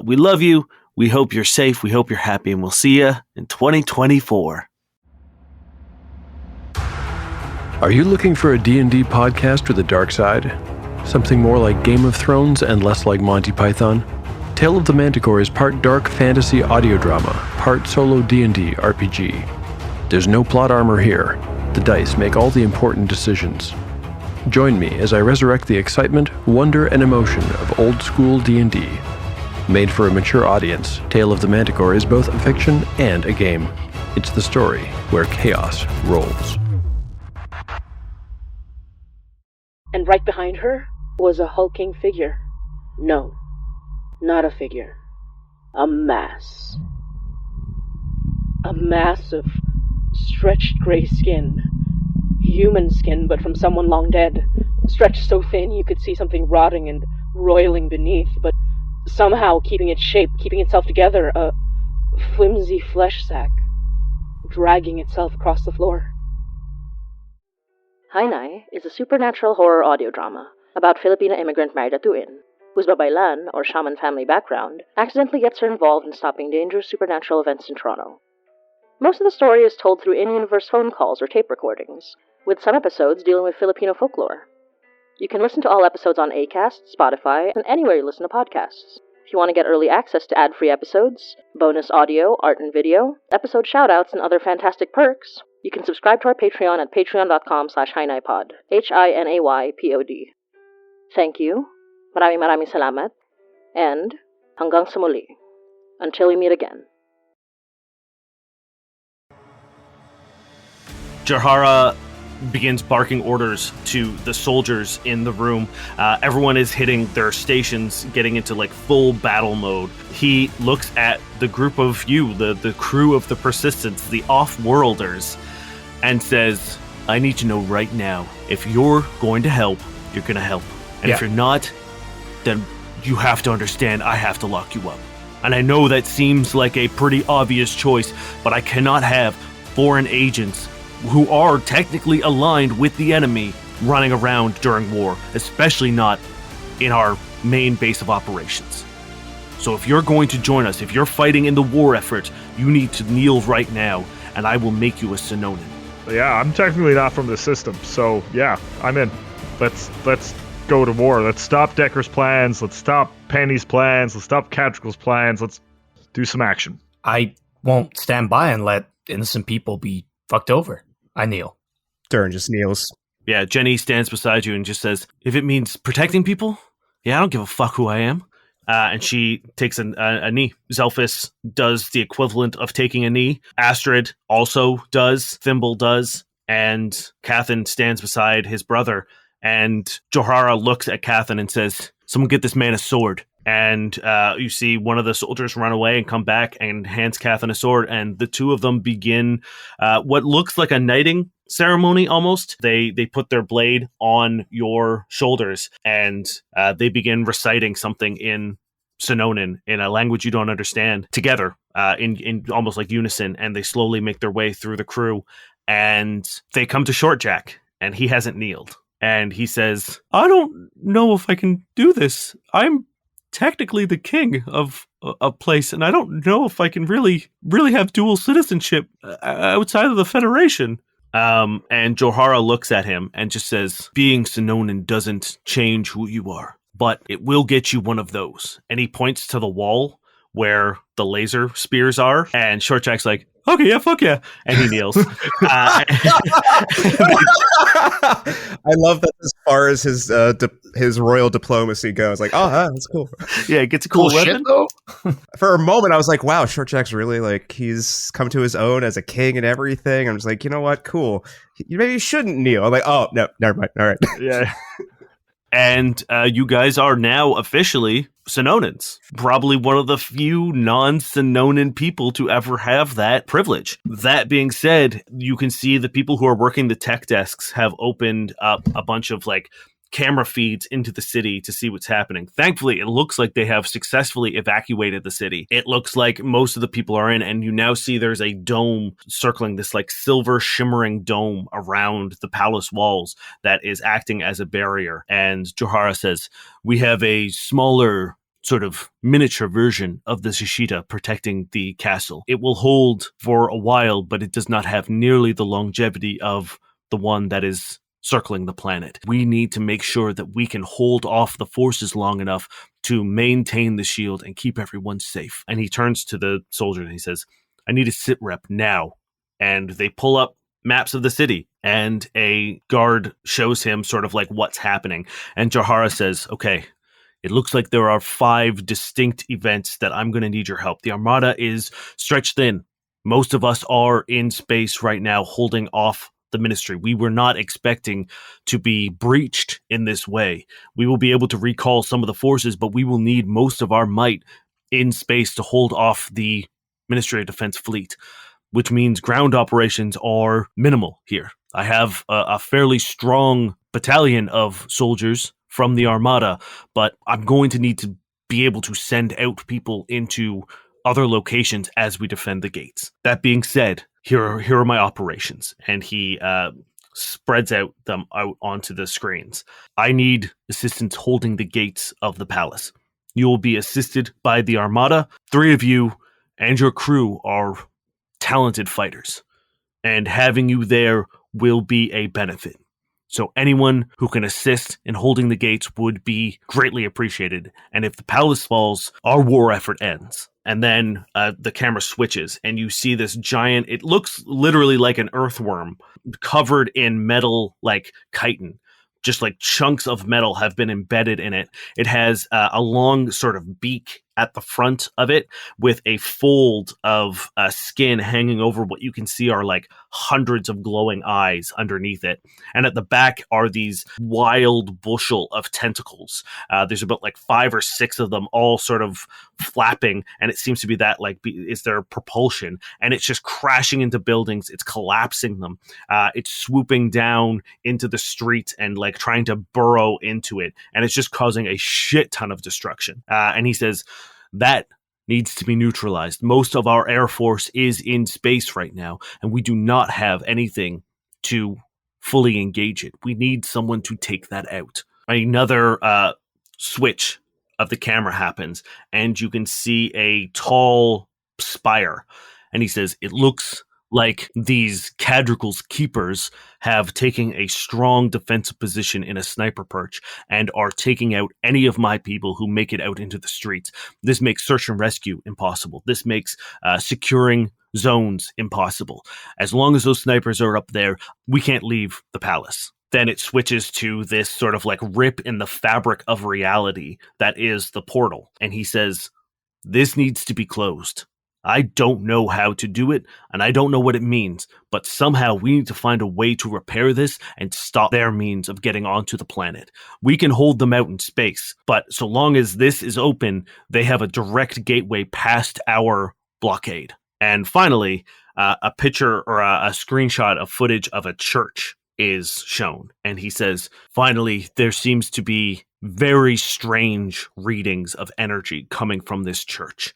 Speaker 1: We love you. We hope you're safe. We hope you're happy. And we'll see you in 2024.
Speaker 5: Are you looking for a D&D podcast with a dark side? Something more like Game of Thrones and less like Monty Python? Tale of the Manticore is part dark fantasy audio drama, part solo D&D RPG. There's no plot armor here. The dice make all the important decisions. Join me as I resurrect the excitement, wonder, and emotion of old school D&D. Made for a mature audience, Tale of the Manticore is both a fiction and a game. It's the story where chaos rolls.
Speaker 6: And right behind her was a hulking figure. No, not a figure. A mass. A mass of stretched gray skin. Human skin, but from someone long dead. Stretched so thin you could see something rotting and roiling beneath, but somehow keeping its shape, keeping itself together. A flimsy flesh sack, dragging itself across the floor. Hainai is a supernatural horror audio drama about Filipina immigrant Merida Tuin, whose babaylan, or shaman family background, accidentally gets her involved in stopping dangerous supernatural events in Toronto. Most of the story is told through in-universe phone calls or tape recordings, with some episodes dealing with Filipino folklore. You can listen to all episodes on Acast, Spotify, and anywhere you listen to podcasts. If you want to get early access to ad-free episodes, bonus audio, art and video, episode shoutouts, and other fantastic perks, you can subscribe to our Patreon at patreon.com/HainaiPod, HINAYPOD. Thank you, maraming salamat, and hanggang sa muli, until we meet again.
Speaker 1: Jahara begins barking orders to the soldiers in the room. Everyone is hitting their stations, getting into like full battle mode. He looks at the group of you, the crew of the Persistence, the off-worlders, and says, I need to know right now, if you're going to help, you're going to help. And if you're not, then you have to understand I have to lock you up. And I know that seems like a pretty obvious choice, but I cannot have foreign agents who are technically aligned with the enemy running around during war, especially not in our main base of operations. So if you're going to join us, if you're fighting in the war effort, you need to kneel right now, and I will make you a Synonan.
Speaker 2: Yeah, I'm technically not from the system, so yeah, I'm in. Let's go to war. Let's stop Decker's plans. Let's stop Penny's plans. Let's stop Catricle's plans. Let's do some action.
Speaker 4: I won't stand by and let innocent people be fucked over. I kneel.
Speaker 3: Durrin just kneels.
Speaker 1: Yeah, Jenny stands beside you and just says, if it means protecting people, yeah, I don't give a fuck who I am. And she takes a knee. Zelphus does the equivalent of taking a knee. Astrid also does. Thimble does. And Cathan stands beside his brother. And Johara looks at Cathan and says, someone get this man a sword. And you see one of the soldiers run away and come back and hands Cathan a sword. And the two of them begin what looks like a knighting ceremony almost. They put their blade on your shoulders and they begin reciting something in Synonan in a language you don't understand together in almost like unison. And they slowly make their way through the crew and they come to Shortjack and he hasn't kneeled. And he says, I don't know if I can do this. I'm technically the king of a place, and I don't know if I can really have dual citizenship outside of the Federation. And Johara looks at him and just says, being Synonan doesn't change who you are, but it will get you one of those. And he points to the wall where the laser spears are, and Shortjack's like, okay, yeah, fuck yeah. And he kneels.
Speaker 3: I love that as far as his royal diplomacy goes. Like, oh, that's cool.
Speaker 1: Yeah, it gets a cool weapon.
Speaker 4: Shit, though.
Speaker 3: For a moment, I was like, wow, Shortjack's really like, he's come to his own as a king and everything. I'm just like, you know what? Cool. Maybe you shouldn't kneel. I'm like, oh, no, never mind. All right.
Speaker 2: Yeah.
Speaker 1: And you guys are now officially Synonans. Probably one of the few non-Synonan people to ever have that privilege. That being said, you can see the people who are working the tech desks have opened up a bunch of like camera feeds into the city to see what's happening. Thankfully, it looks like they have successfully evacuated the city. It looks like most of the people are in, and you now see there's a dome circling, this like silver shimmering dome around the palace walls that is acting as a barrier. And Johara says, we have a smaller sort of miniature version of the Shishita protecting the castle. It will hold for a while, but it does not have nearly the longevity of the one that is circling the planet. We need to make sure that we can hold off the forces long enough to maintain the shield and keep everyone safe. And he turns to the soldier and he says, I need a sit rep now. And they pull up maps of the city and a guard shows him sort of like what's happening. And Johara says, okay, it looks like there are 5 distinct events that I'm going to need your help. The Armada is stretched thin. Most of us are in space right now holding off the ministry. We were not expecting to be breached in this way. We will be able to recall some of the forces, but we will need most of our might in space to hold off the Ministry of Defense fleet, which means ground operations are minimal here. I have a fairly strong battalion of soldiers from the Armada, but I'm going to need to be able to send out people into other locations as we defend the gates. That being said, here are my operations. And he spreads them out onto the screens. I need assistance holding the gates of the palace. You will be assisted by the Armada. 3 of you and your crew are talented fighters, and having you there will be a benefit. So anyone who can assist in holding the gates would be greatly appreciated. And if the palace falls, our war effort ends. And then the camera switches and you see this giant, it looks literally like an earthworm covered in metal, like chitin. Just like chunks of metal have been embedded in it. It has a long sort of beak at the front of it with a fold of skin hanging over what you can see are like hundreds of glowing eyes underneath it. And at the back are these wild bushel of tentacles. There's about like 5 or 6 of them all sort of flapping, and it seems to be that like is their propulsion, and it's just crashing into buildings. It's collapsing them. It's swooping down into the street and like trying to burrow into it, and it's just causing a shit ton of destruction. And he says, that needs to be neutralized. Most of our Air Force is in space right now, and we do not have anything to fully engage it. We need someone to take that out. Another switch of the camera happens, and you can see a tall spire. And he says, it looks like these Cadrical's keepers have taken a strong defensive position in a sniper perch and are taking out any of my people who make it out into the streets. This makes search and rescue impossible. This makes securing zones impossible. As long as those snipers are up there, we can't leave the palace. Then it switches to this sort of like rip in the fabric of reality that is the portal. And he says, this needs to be closed. I don't know how to do it, and I don't know what it means, but somehow we need to find a way to repair this and stop their means of getting onto the planet. We can hold them out in space, but so long as this is open, they have a direct gateway past our blockade. And finally, a picture or a screenshot of footage of a church is shown. And he says, finally, there seems to be very strange readings of energy coming from this church.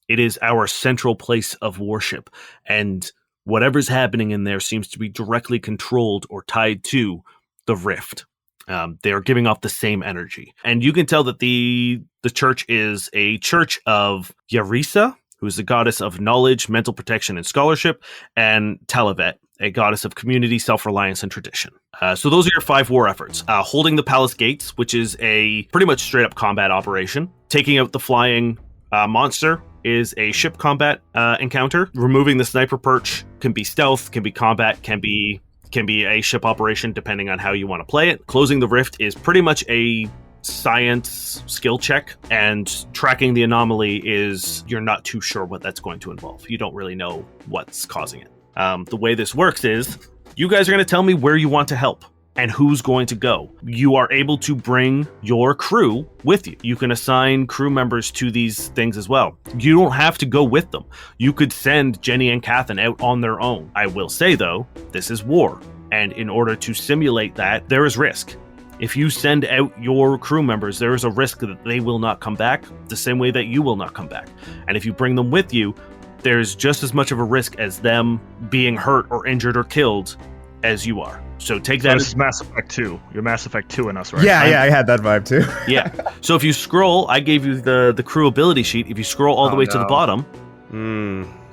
Speaker 1: It is our central place of worship, and whatever's happening in there seems to be directly controlled or tied to the rift. They are giving off the same energy. And you can tell that the church is a church of Yarisa, who is the goddess of knowledge, mental protection, and scholarship, and Talavet, a goddess of community, self-reliance, and tradition. So those are your 5 war efforts. Holding the palace gates, which is a pretty much straight-up combat operation. Taking out the flying monster is a ship combat encounter. Removing the sniper perch can be stealth, can be combat, can be a ship operation, depending on how you want to play it. Closing the rift is pretty much a science skill check, and tracking the anomaly is you're not too sure what that's going to involve. You don't really know what's causing it. The way this works is you guys are going to tell me where you want to help and who's going to go. You are able to bring your crew with you. You can assign crew members to these things as well. You don't have to go with them. You could send Jenny and Catherine out on their own. I will say, though, this is war, and in order to simulate that, there is risk. If you send out your crew members, there is a risk that they will not come back the same way that you will not come back. And if you bring them with you, there's just as much of a risk as them being hurt or injured or killed as you are. So take that.
Speaker 2: This is Mass Effect 2. You're Mass Effect 2 in us, right?
Speaker 3: Yeah, I had that vibe too.
Speaker 1: Yeah. So if you scroll, I gave you the crew ability sheet. If you scroll all the way to the bottom,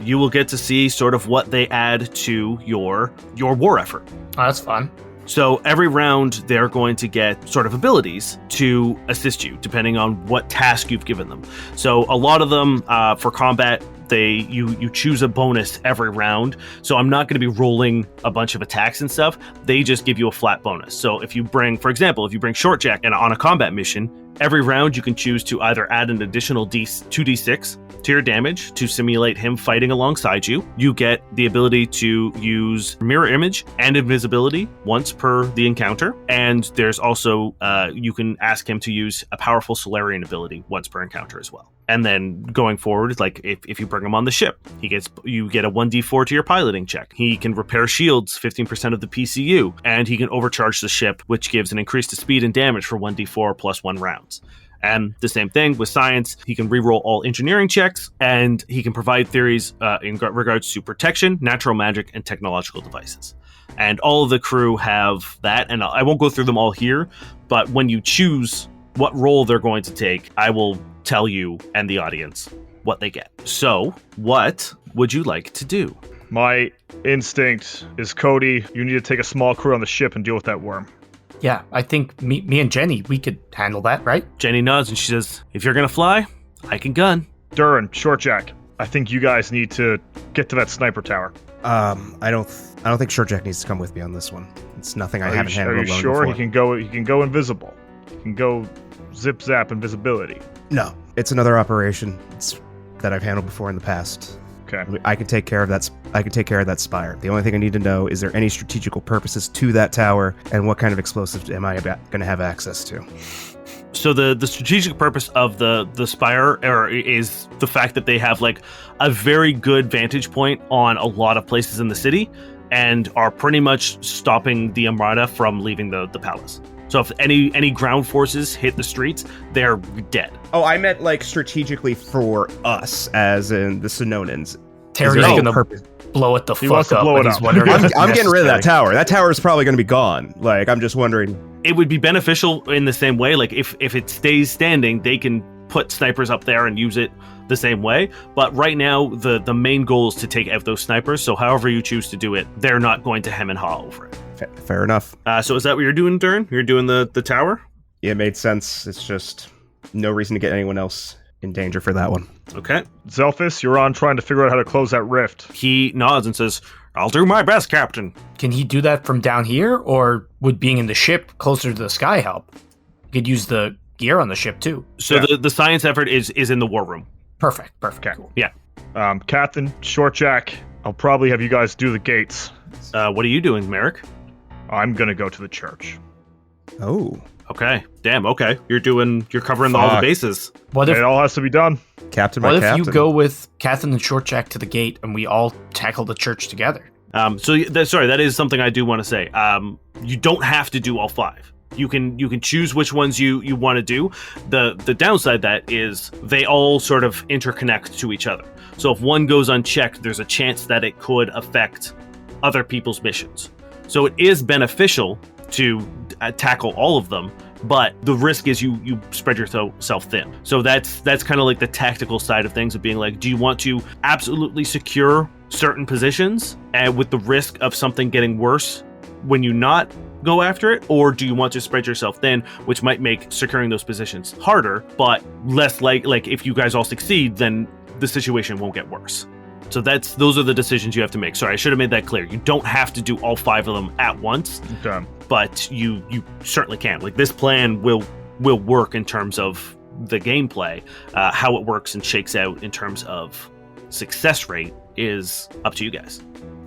Speaker 1: you will get to see sort of what they add to your war effort.
Speaker 4: Oh, that's fun.
Speaker 1: So every round, they're going to get sort of abilities to assist you, depending on what task you've given them. So a lot of them, for combat, you choose a bonus every round. So I'm not going to be rolling a bunch of attacks and stuff. They just give you a flat bonus. So if you bring, for example, Short Jack and on a combat mission, every round you can choose to either add an additional 2d6 to your damage to simulate him fighting alongside you. You get the ability to use mirror image and invisibility once per the encounter. And there's also, you can ask him to use a powerful Solarian ability once per encounter as well. And then going forward, like if you bring him on the ship, you get a 1d4 to your piloting check. He can repair shields 15% of the PCU, and he can overcharge the ship, which gives an increase to speed and damage for 1d4 plus 1 rounds. And the same thing with science. He can reroll all engineering checks, and he can provide theories in regards to protection, natural magic, and technological devices. And all of the crew have that, and I won't go through them all here, but when you choose what role they're going to take, I will tell you and the audience what they get. So, what would you like to do?
Speaker 2: My instinct is, Cody, you need to take a small crew on the ship and deal with that worm.
Speaker 4: Yeah, I think me and Jenny, we could handle that, right?
Speaker 1: Jenny nods and she says, if you're going to fly, I can gun.
Speaker 2: Durrin, Short Jack, I think you guys need to get to that sniper tower.
Speaker 3: I don't think Short Jack needs to come with me on this one. It's nothing I haven't handled alone before.
Speaker 2: Are you sure? He can go invisible. He can go zip zap invisibility.
Speaker 3: No, It's another operation that I've handled before in the past.
Speaker 2: Okay.
Speaker 3: I can take care of that. I can take care of that spire. The only thing I need to know is there any strategical purposes to that tower, and what kind of explosives am I going to have access to?
Speaker 1: So the strategic purpose of the spire is the fact that they have like a very good vantage point on a lot of places in the city, and are pretty much stopping the Armada from leaving the palace. So if any ground forces hit the streets, they're dead.
Speaker 3: Oh, I meant like strategically for us, as in the Synonans.
Speaker 4: Terry's gonna blow it the fuck
Speaker 2: wants to
Speaker 4: up.
Speaker 2: blow it up.
Speaker 3: I'm getting rid of that tower. That tower is probably going to be gone. Like, I'm just wondering.
Speaker 1: It would be beneficial in the same way. Like if it stays standing, they can put snipers up there and use it the same way. But right now, the main goal is to take out those snipers. So however you choose to do it, they're not going to hem and haw over it.
Speaker 3: Fair enough.
Speaker 1: So is that what you're doing, Durrin? You're doing the tower?
Speaker 3: Yeah, it made sense. It's just no reason to get anyone else in danger for that one.
Speaker 1: Okay.
Speaker 2: Zelphus, you're on trying to figure out how to close that rift.
Speaker 1: He nods and says, "I'll do my best, Captain."
Speaker 4: Can he do that from down here, or would being in the ship closer to the sky help? You could use the gear on the ship too.
Speaker 1: So yeah. the science effort is in the war room.
Speaker 4: Perfect.
Speaker 2: Okay.
Speaker 4: Cool.
Speaker 1: Yeah.
Speaker 2: Captain, Short Jack, I'll probably have you guys do the gates.
Speaker 1: What are you doing, Merrick?
Speaker 2: I'm gonna go to the church.
Speaker 3: Oh.
Speaker 1: Okay. Damn. Okay. You're covering all the bases.
Speaker 4: What if
Speaker 2: it all has to be done?
Speaker 3: Captain,
Speaker 4: what if
Speaker 3: captain.
Speaker 4: you go with Catherine and Short Jack to the gate, and we all tackle the church together?
Speaker 1: That is something I do want to say. You don't have to do all 5. You can choose which ones you want to do. The downside that is they all sort of interconnect to each other. So if one goes unchecked, there's a chance that it could affect other people's missions. So it is beneficial to tackle all of them, but the risk is you spread yourself thin. So that's kind of like the tactical side of things, of being like, do you want to absolutely secure certain positions and with the risk of something getting worse when you not go after it, or do you want to spread yourself thin, which might make securing those positions harder, but less like if you guys all succeed, then the situation won't get worse. So those are the decisions you have to make. Sorry, I should have made that clear. You don't have to do all 5 of them at once,
Speaker 2: okay.
Speaker 1: But you certainly can. Like, this plan will work in terms of the gameplay. How it works and shakes out in terms of success rate is up to you guys.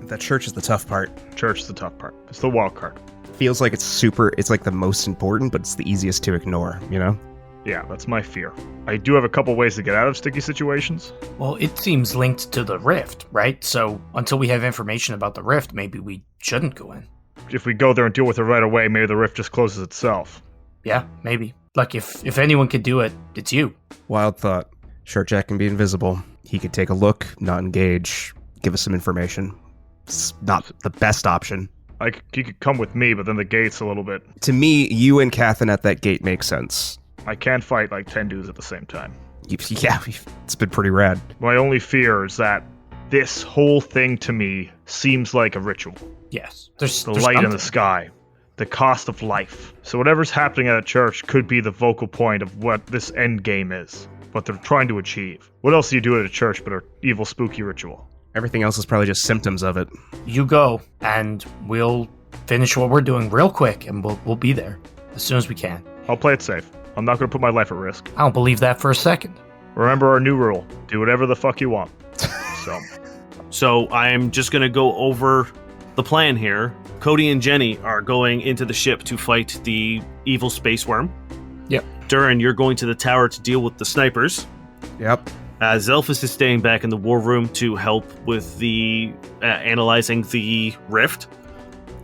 Speaker 3: The church is the tough part.
Speaker 2: Church is the tough part. It's the wild card.
Speaker 3: Feels like it's like the most important, but it's the easiest to ignore, you know?
Speaker 2: Yeah, that's my fear. I do have a couple ways to get out of sticky situations.
Speaker 4: Well, it seems linked to the rift, right? So until we have information about the rift, maybe we shouldn't go in.
Speaker 2: If we go there and deal with it right away, maybe the rift just closes itself.
Speaker 4: Yeah, maybe. Like, if anyone could do it, it's you.
Speaker 3: Wild thought. Short Jack can be invisible. He could take a look, not engage, give us some information. It's not the best option.
Speaker 2: You could come with me, but then the gate's a little bit...
Speaker 3: To me, you and Catherine at that gate makes sense.
Speaker 2: I can't fight like 10 dudes at the same time.
Speaker 3: Yeah, it's been pretty rad.
Speaker 2: My only fear is that this whole thing to me seems like a ritual.
Speaker 4: Yes. There's
Speaker 2: light in the sky. The cost of life. So whatever's happening at a church could be the vocal point of what this end game is. What they're trying to achieve. What else do you do at a church but an evil, spooky ritual?
Speaker 3: Everything else is probably just symptoms of it.
Speaker 4: You go, and we'll finish what we're doing real quick, and we'll be there as soon as we can.
Speaker 2: I'll play it safe. I'm not going to put my life at risk.
Speaker 4: I don't believe that for a second.
Speaker 2: Remember our new rule. Do whatever the fuck you want.
Speaker 1: So I'm just going to go over the plan here. Cody and Jenny are going into the ship to fight the evil space worm.
Speaker 4: Yep.
Speaker 1: Durrin, you're going to the tower to deal with the snipers.
Speaker 3: Yep.
Speaker 1: Zelphus is staying back in the war room to help with the analyzing the rift.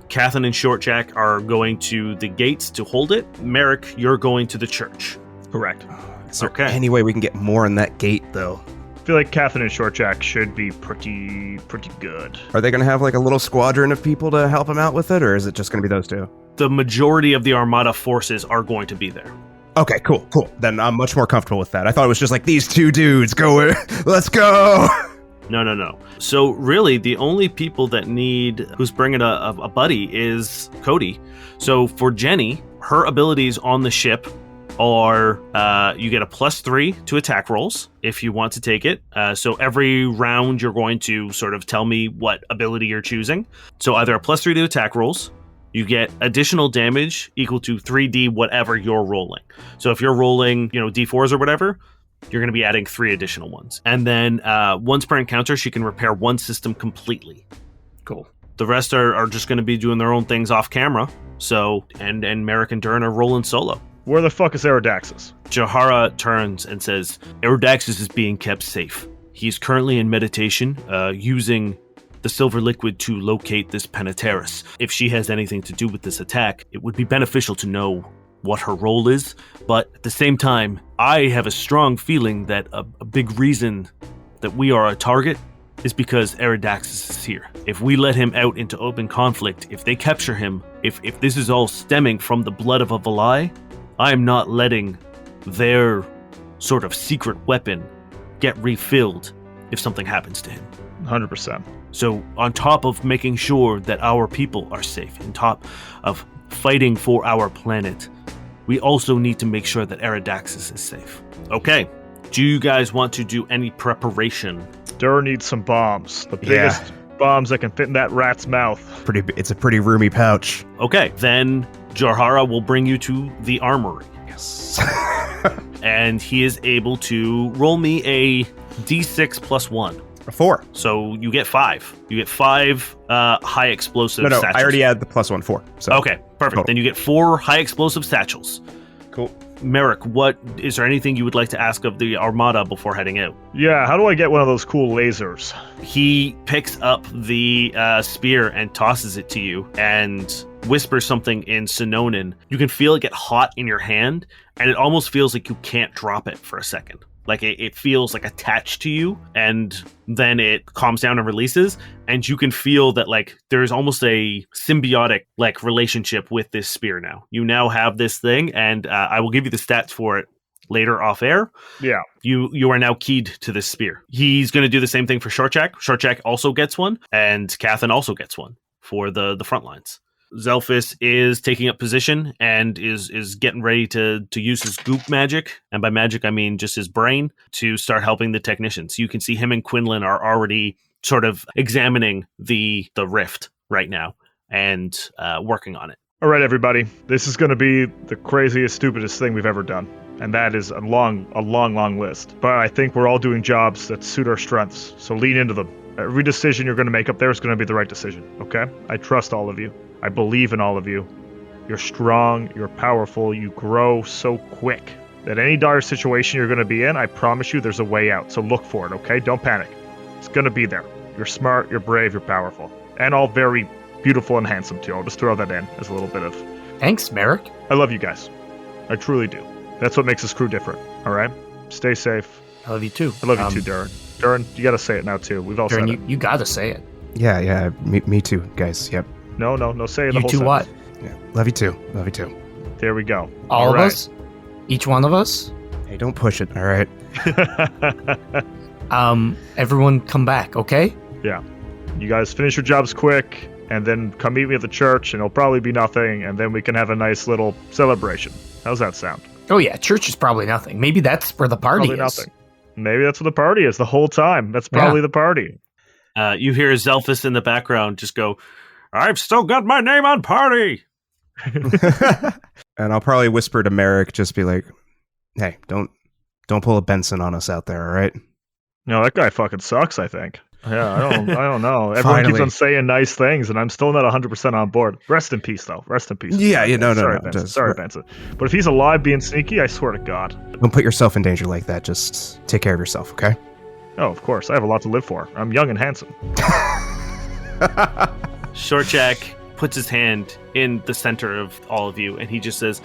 Speaker 1: Catherine and Short Jack are going to the gates to hold it. Merrick, you're going to the church.
Speaker 2: Correct.
Speaker 3: Is there any way we can get more on that gate, though?
Speaker 2: I feel like Catherine and Short Jack should be pretty good.
Speaker 3: Are they going to have like a little squadron of people to help them out with it, or is it just going to be those two?
Speaker 1: The majority of the Armada forces are going to be there.
Speaker 3: Okay, cool. Then I'm much more comfortable with that. I thought it was just like, these 2 dudes, let's go!
Speaker 1: No. So really, the only people that who's bringing a buddy is Cody. So for Jenny, her abilities on the ship are, you get a +3 to attack rolls if you want to take it. So every round, you're going to sort of tell me what ability you're choosing. So either a +3 to attack rolls, you get additional damage equal to 3d whatever you're rolling. So if you're rolling, D4s or whatever, You're going to be adding 3 additional ones. And then once per encounter, she can repair 1 system completely.
Speaker 4: Cool.
Speaker 1: The rest are just going to be doing their own things off camera. So, and Merrick and Durrin are rolling solo.
Speaker 2: Where the fuck is Eridaxis?
Speaker 1: Jahara turns and says, Eridaxis is being kept safe. He's currently in meditation, using the silver liquid to locate this Penetaris. If she has anything to do with this attack, it would be beneficial to know what her role is. But at the same time, I have a strong feeling that a big reason that we are a target is because Eridaxis is here. If we let him out into open conflict, if they capture him, if this is all stemming from the blood of a Valai, I am not letting their sort of secret weapon get refilled if something happens to him.
Speaker 2: 100%.
Speaker 1: So on top of making sure that our people are safe, on top of fighting for our planet, we also need to make sure that Eridaxis is safe. Okay, do you guys want to do any preparation?
Speaker 2: Durr needs some bombs. The biggest bombs that can fit in that rat's mouth.
Speaker 3: It's a pretty roomy pouch.
Speaker 1: Okay, then Jahara will bring you to the armory.
Speaker 3: Yes.
Speaker 1: And he is able to roll me a d6 plus 1.
Speaker 3: A 4.
Speaker 1: So you get 5. You get 5 high explosive
Speaker 3: No,
Speaker 1: satchels.
Speaker 3: I already had the plus 1, 4. So.
Speaker 1: Okay, perfect.
Speaker 3: Total.
Speaker 1: Then you get 4 high explosive satchels.
Speaker 3: Cool.
Speaker 1: Merrick, is there anything you would like to ask of the Armada before heading out?
Speaker 2: Yeah, how do I get one of those cool lasers?
Speaker 1: He picks up the spear and tosses it to you and whispers something in Synonan. You can feel it get hot in your hand, and it almost feels like you can't drop it for a second. Like it feels like attached to you, and then it calms down and releases, and you can feel that like there's almost a symbiotic like relationship with this spear now. You now have this thing, and I will give you the stats for it later off air.
Speaker 2: Yeah.
Speaker 1: You are now keyed to this spear. He's going to do the same thing for Shortjack. Shortjack also gets one, and Cathan also gets one for the front lines. Zelphus is taking up position and is getting ready to use his goop magic, and by magic I mean just his brain, to start helping the technicians. You can see him and Quinlan are already sort of examining the rift right now and working on it.
Speaker 2: All right, everybody. This is going to be the craziest, stupidest thing we've ever done, and that is a long list. But I think we're all doing jobs that suit our strengths, so lean into them. Every decision you're going to make up there is going to be the right decision, okay? I trust all of you. I believe in all of you. You're strong, you're powerful, you grow so quick that any dire situation you're going to be in, I promise you there's a way out. So look for it, okay? Don't panic. It's going to be there. You're smart, you're brave, you're powerful. And all very beautiful and handsome too. I'll just throw that in as a little bit of...
Speaker 4: Thanks, Merrick.
Speaker 2: I love you guys. I truly do. That's what makes this crew different, all right? Stay safe.
Speaker 4: I love you too.
Speaker 2: I love you too, Durrin. Durrin, you got to say it now too. We've all
Speaker 4: Durrin,
Speaker 2: said it.
Speaker 4: You got to say it.
Speaker 3: Yeah, me too, guys. Yep.
Speaker 2: No, say it the
Speaker 4: You
Speaker 2: whole
Speaker 4: too
Speaker 2: sentence.
Speaker 4: what?
Speaker 3: Yeah. Love you too.
Speaker 2: There we go.
Speaker 4: All of
Speaker 2: right.
Speaker 4: us? Each one of us?
Speaker 3: Hey, don't push it, all right?
Speaker 4: Everyone come back, okay?
Speaker 2: Yeah. You guys finish your jobs quick, and then come meet me at the church, and it'll probably be nothing, and then we can have a nice little celebration. How's that sound?
Speaker 4: Oh yeah, church is probably nothing. Maybe that's where the party
Speaker 2: Probably
Speaker 4: is.
Speaker 2: nothing. Maybe that's what the party is the whole time. That's probably the party.
Speaker 1: You hear Zelphus in the background just go, I've still got my name on party!
Speaker 3: And I'll probably whisper to Merrick, just be like, hey, don't pull a Benson on us out there, all right?
Speaker 2: No, that guy fucking sucks, I think. Yeah, I don't know. Everyone
Speaker 3: Finally.
Speaker 2: keeps on saying nice things, and I'm still not 100% on board. Rest in peace, though. Rest in peace.
Speaker 3: Yeah, no.
Speaker 2: Benson. Sorry, Benson. But if he's alive being sneaky, I swear to God.
Speaker 3: Don't put yourself in danger like that. Just take care of yourself, okay?
Speaker 2: Oh, of course. I have a lot to live for. I'm young and handsome.
Speaker 1: Shortjack puts his hand in the center of all of you, and he just says,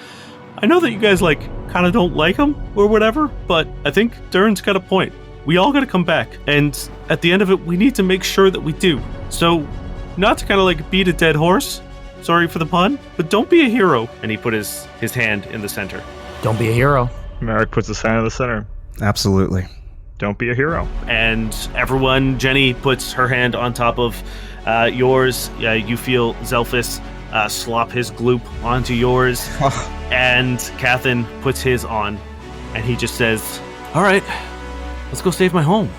Speaker 1: I know that you guys, kind of don't like him or whatever, but I think Durrin's got a point. We all got to come back, and at the end of it, we need to make sure that we do. So, not to kind of, beat a dead horse, sorry for the pun, but don't be a hero. And he put his hand in the center.
Speaker 4: Don't be a hero.
Speaker 2: Merrick puts his hand in the center.
Speaker 3: Absolutely.
Speaker 2: Don't be a hero.
Speaker 1: And everyone, Jenny puts her hand on top of yours. You feel Zelphus slop his gloop onto yours. And Cathan puts his on. And he just says, all right, let's go save my home.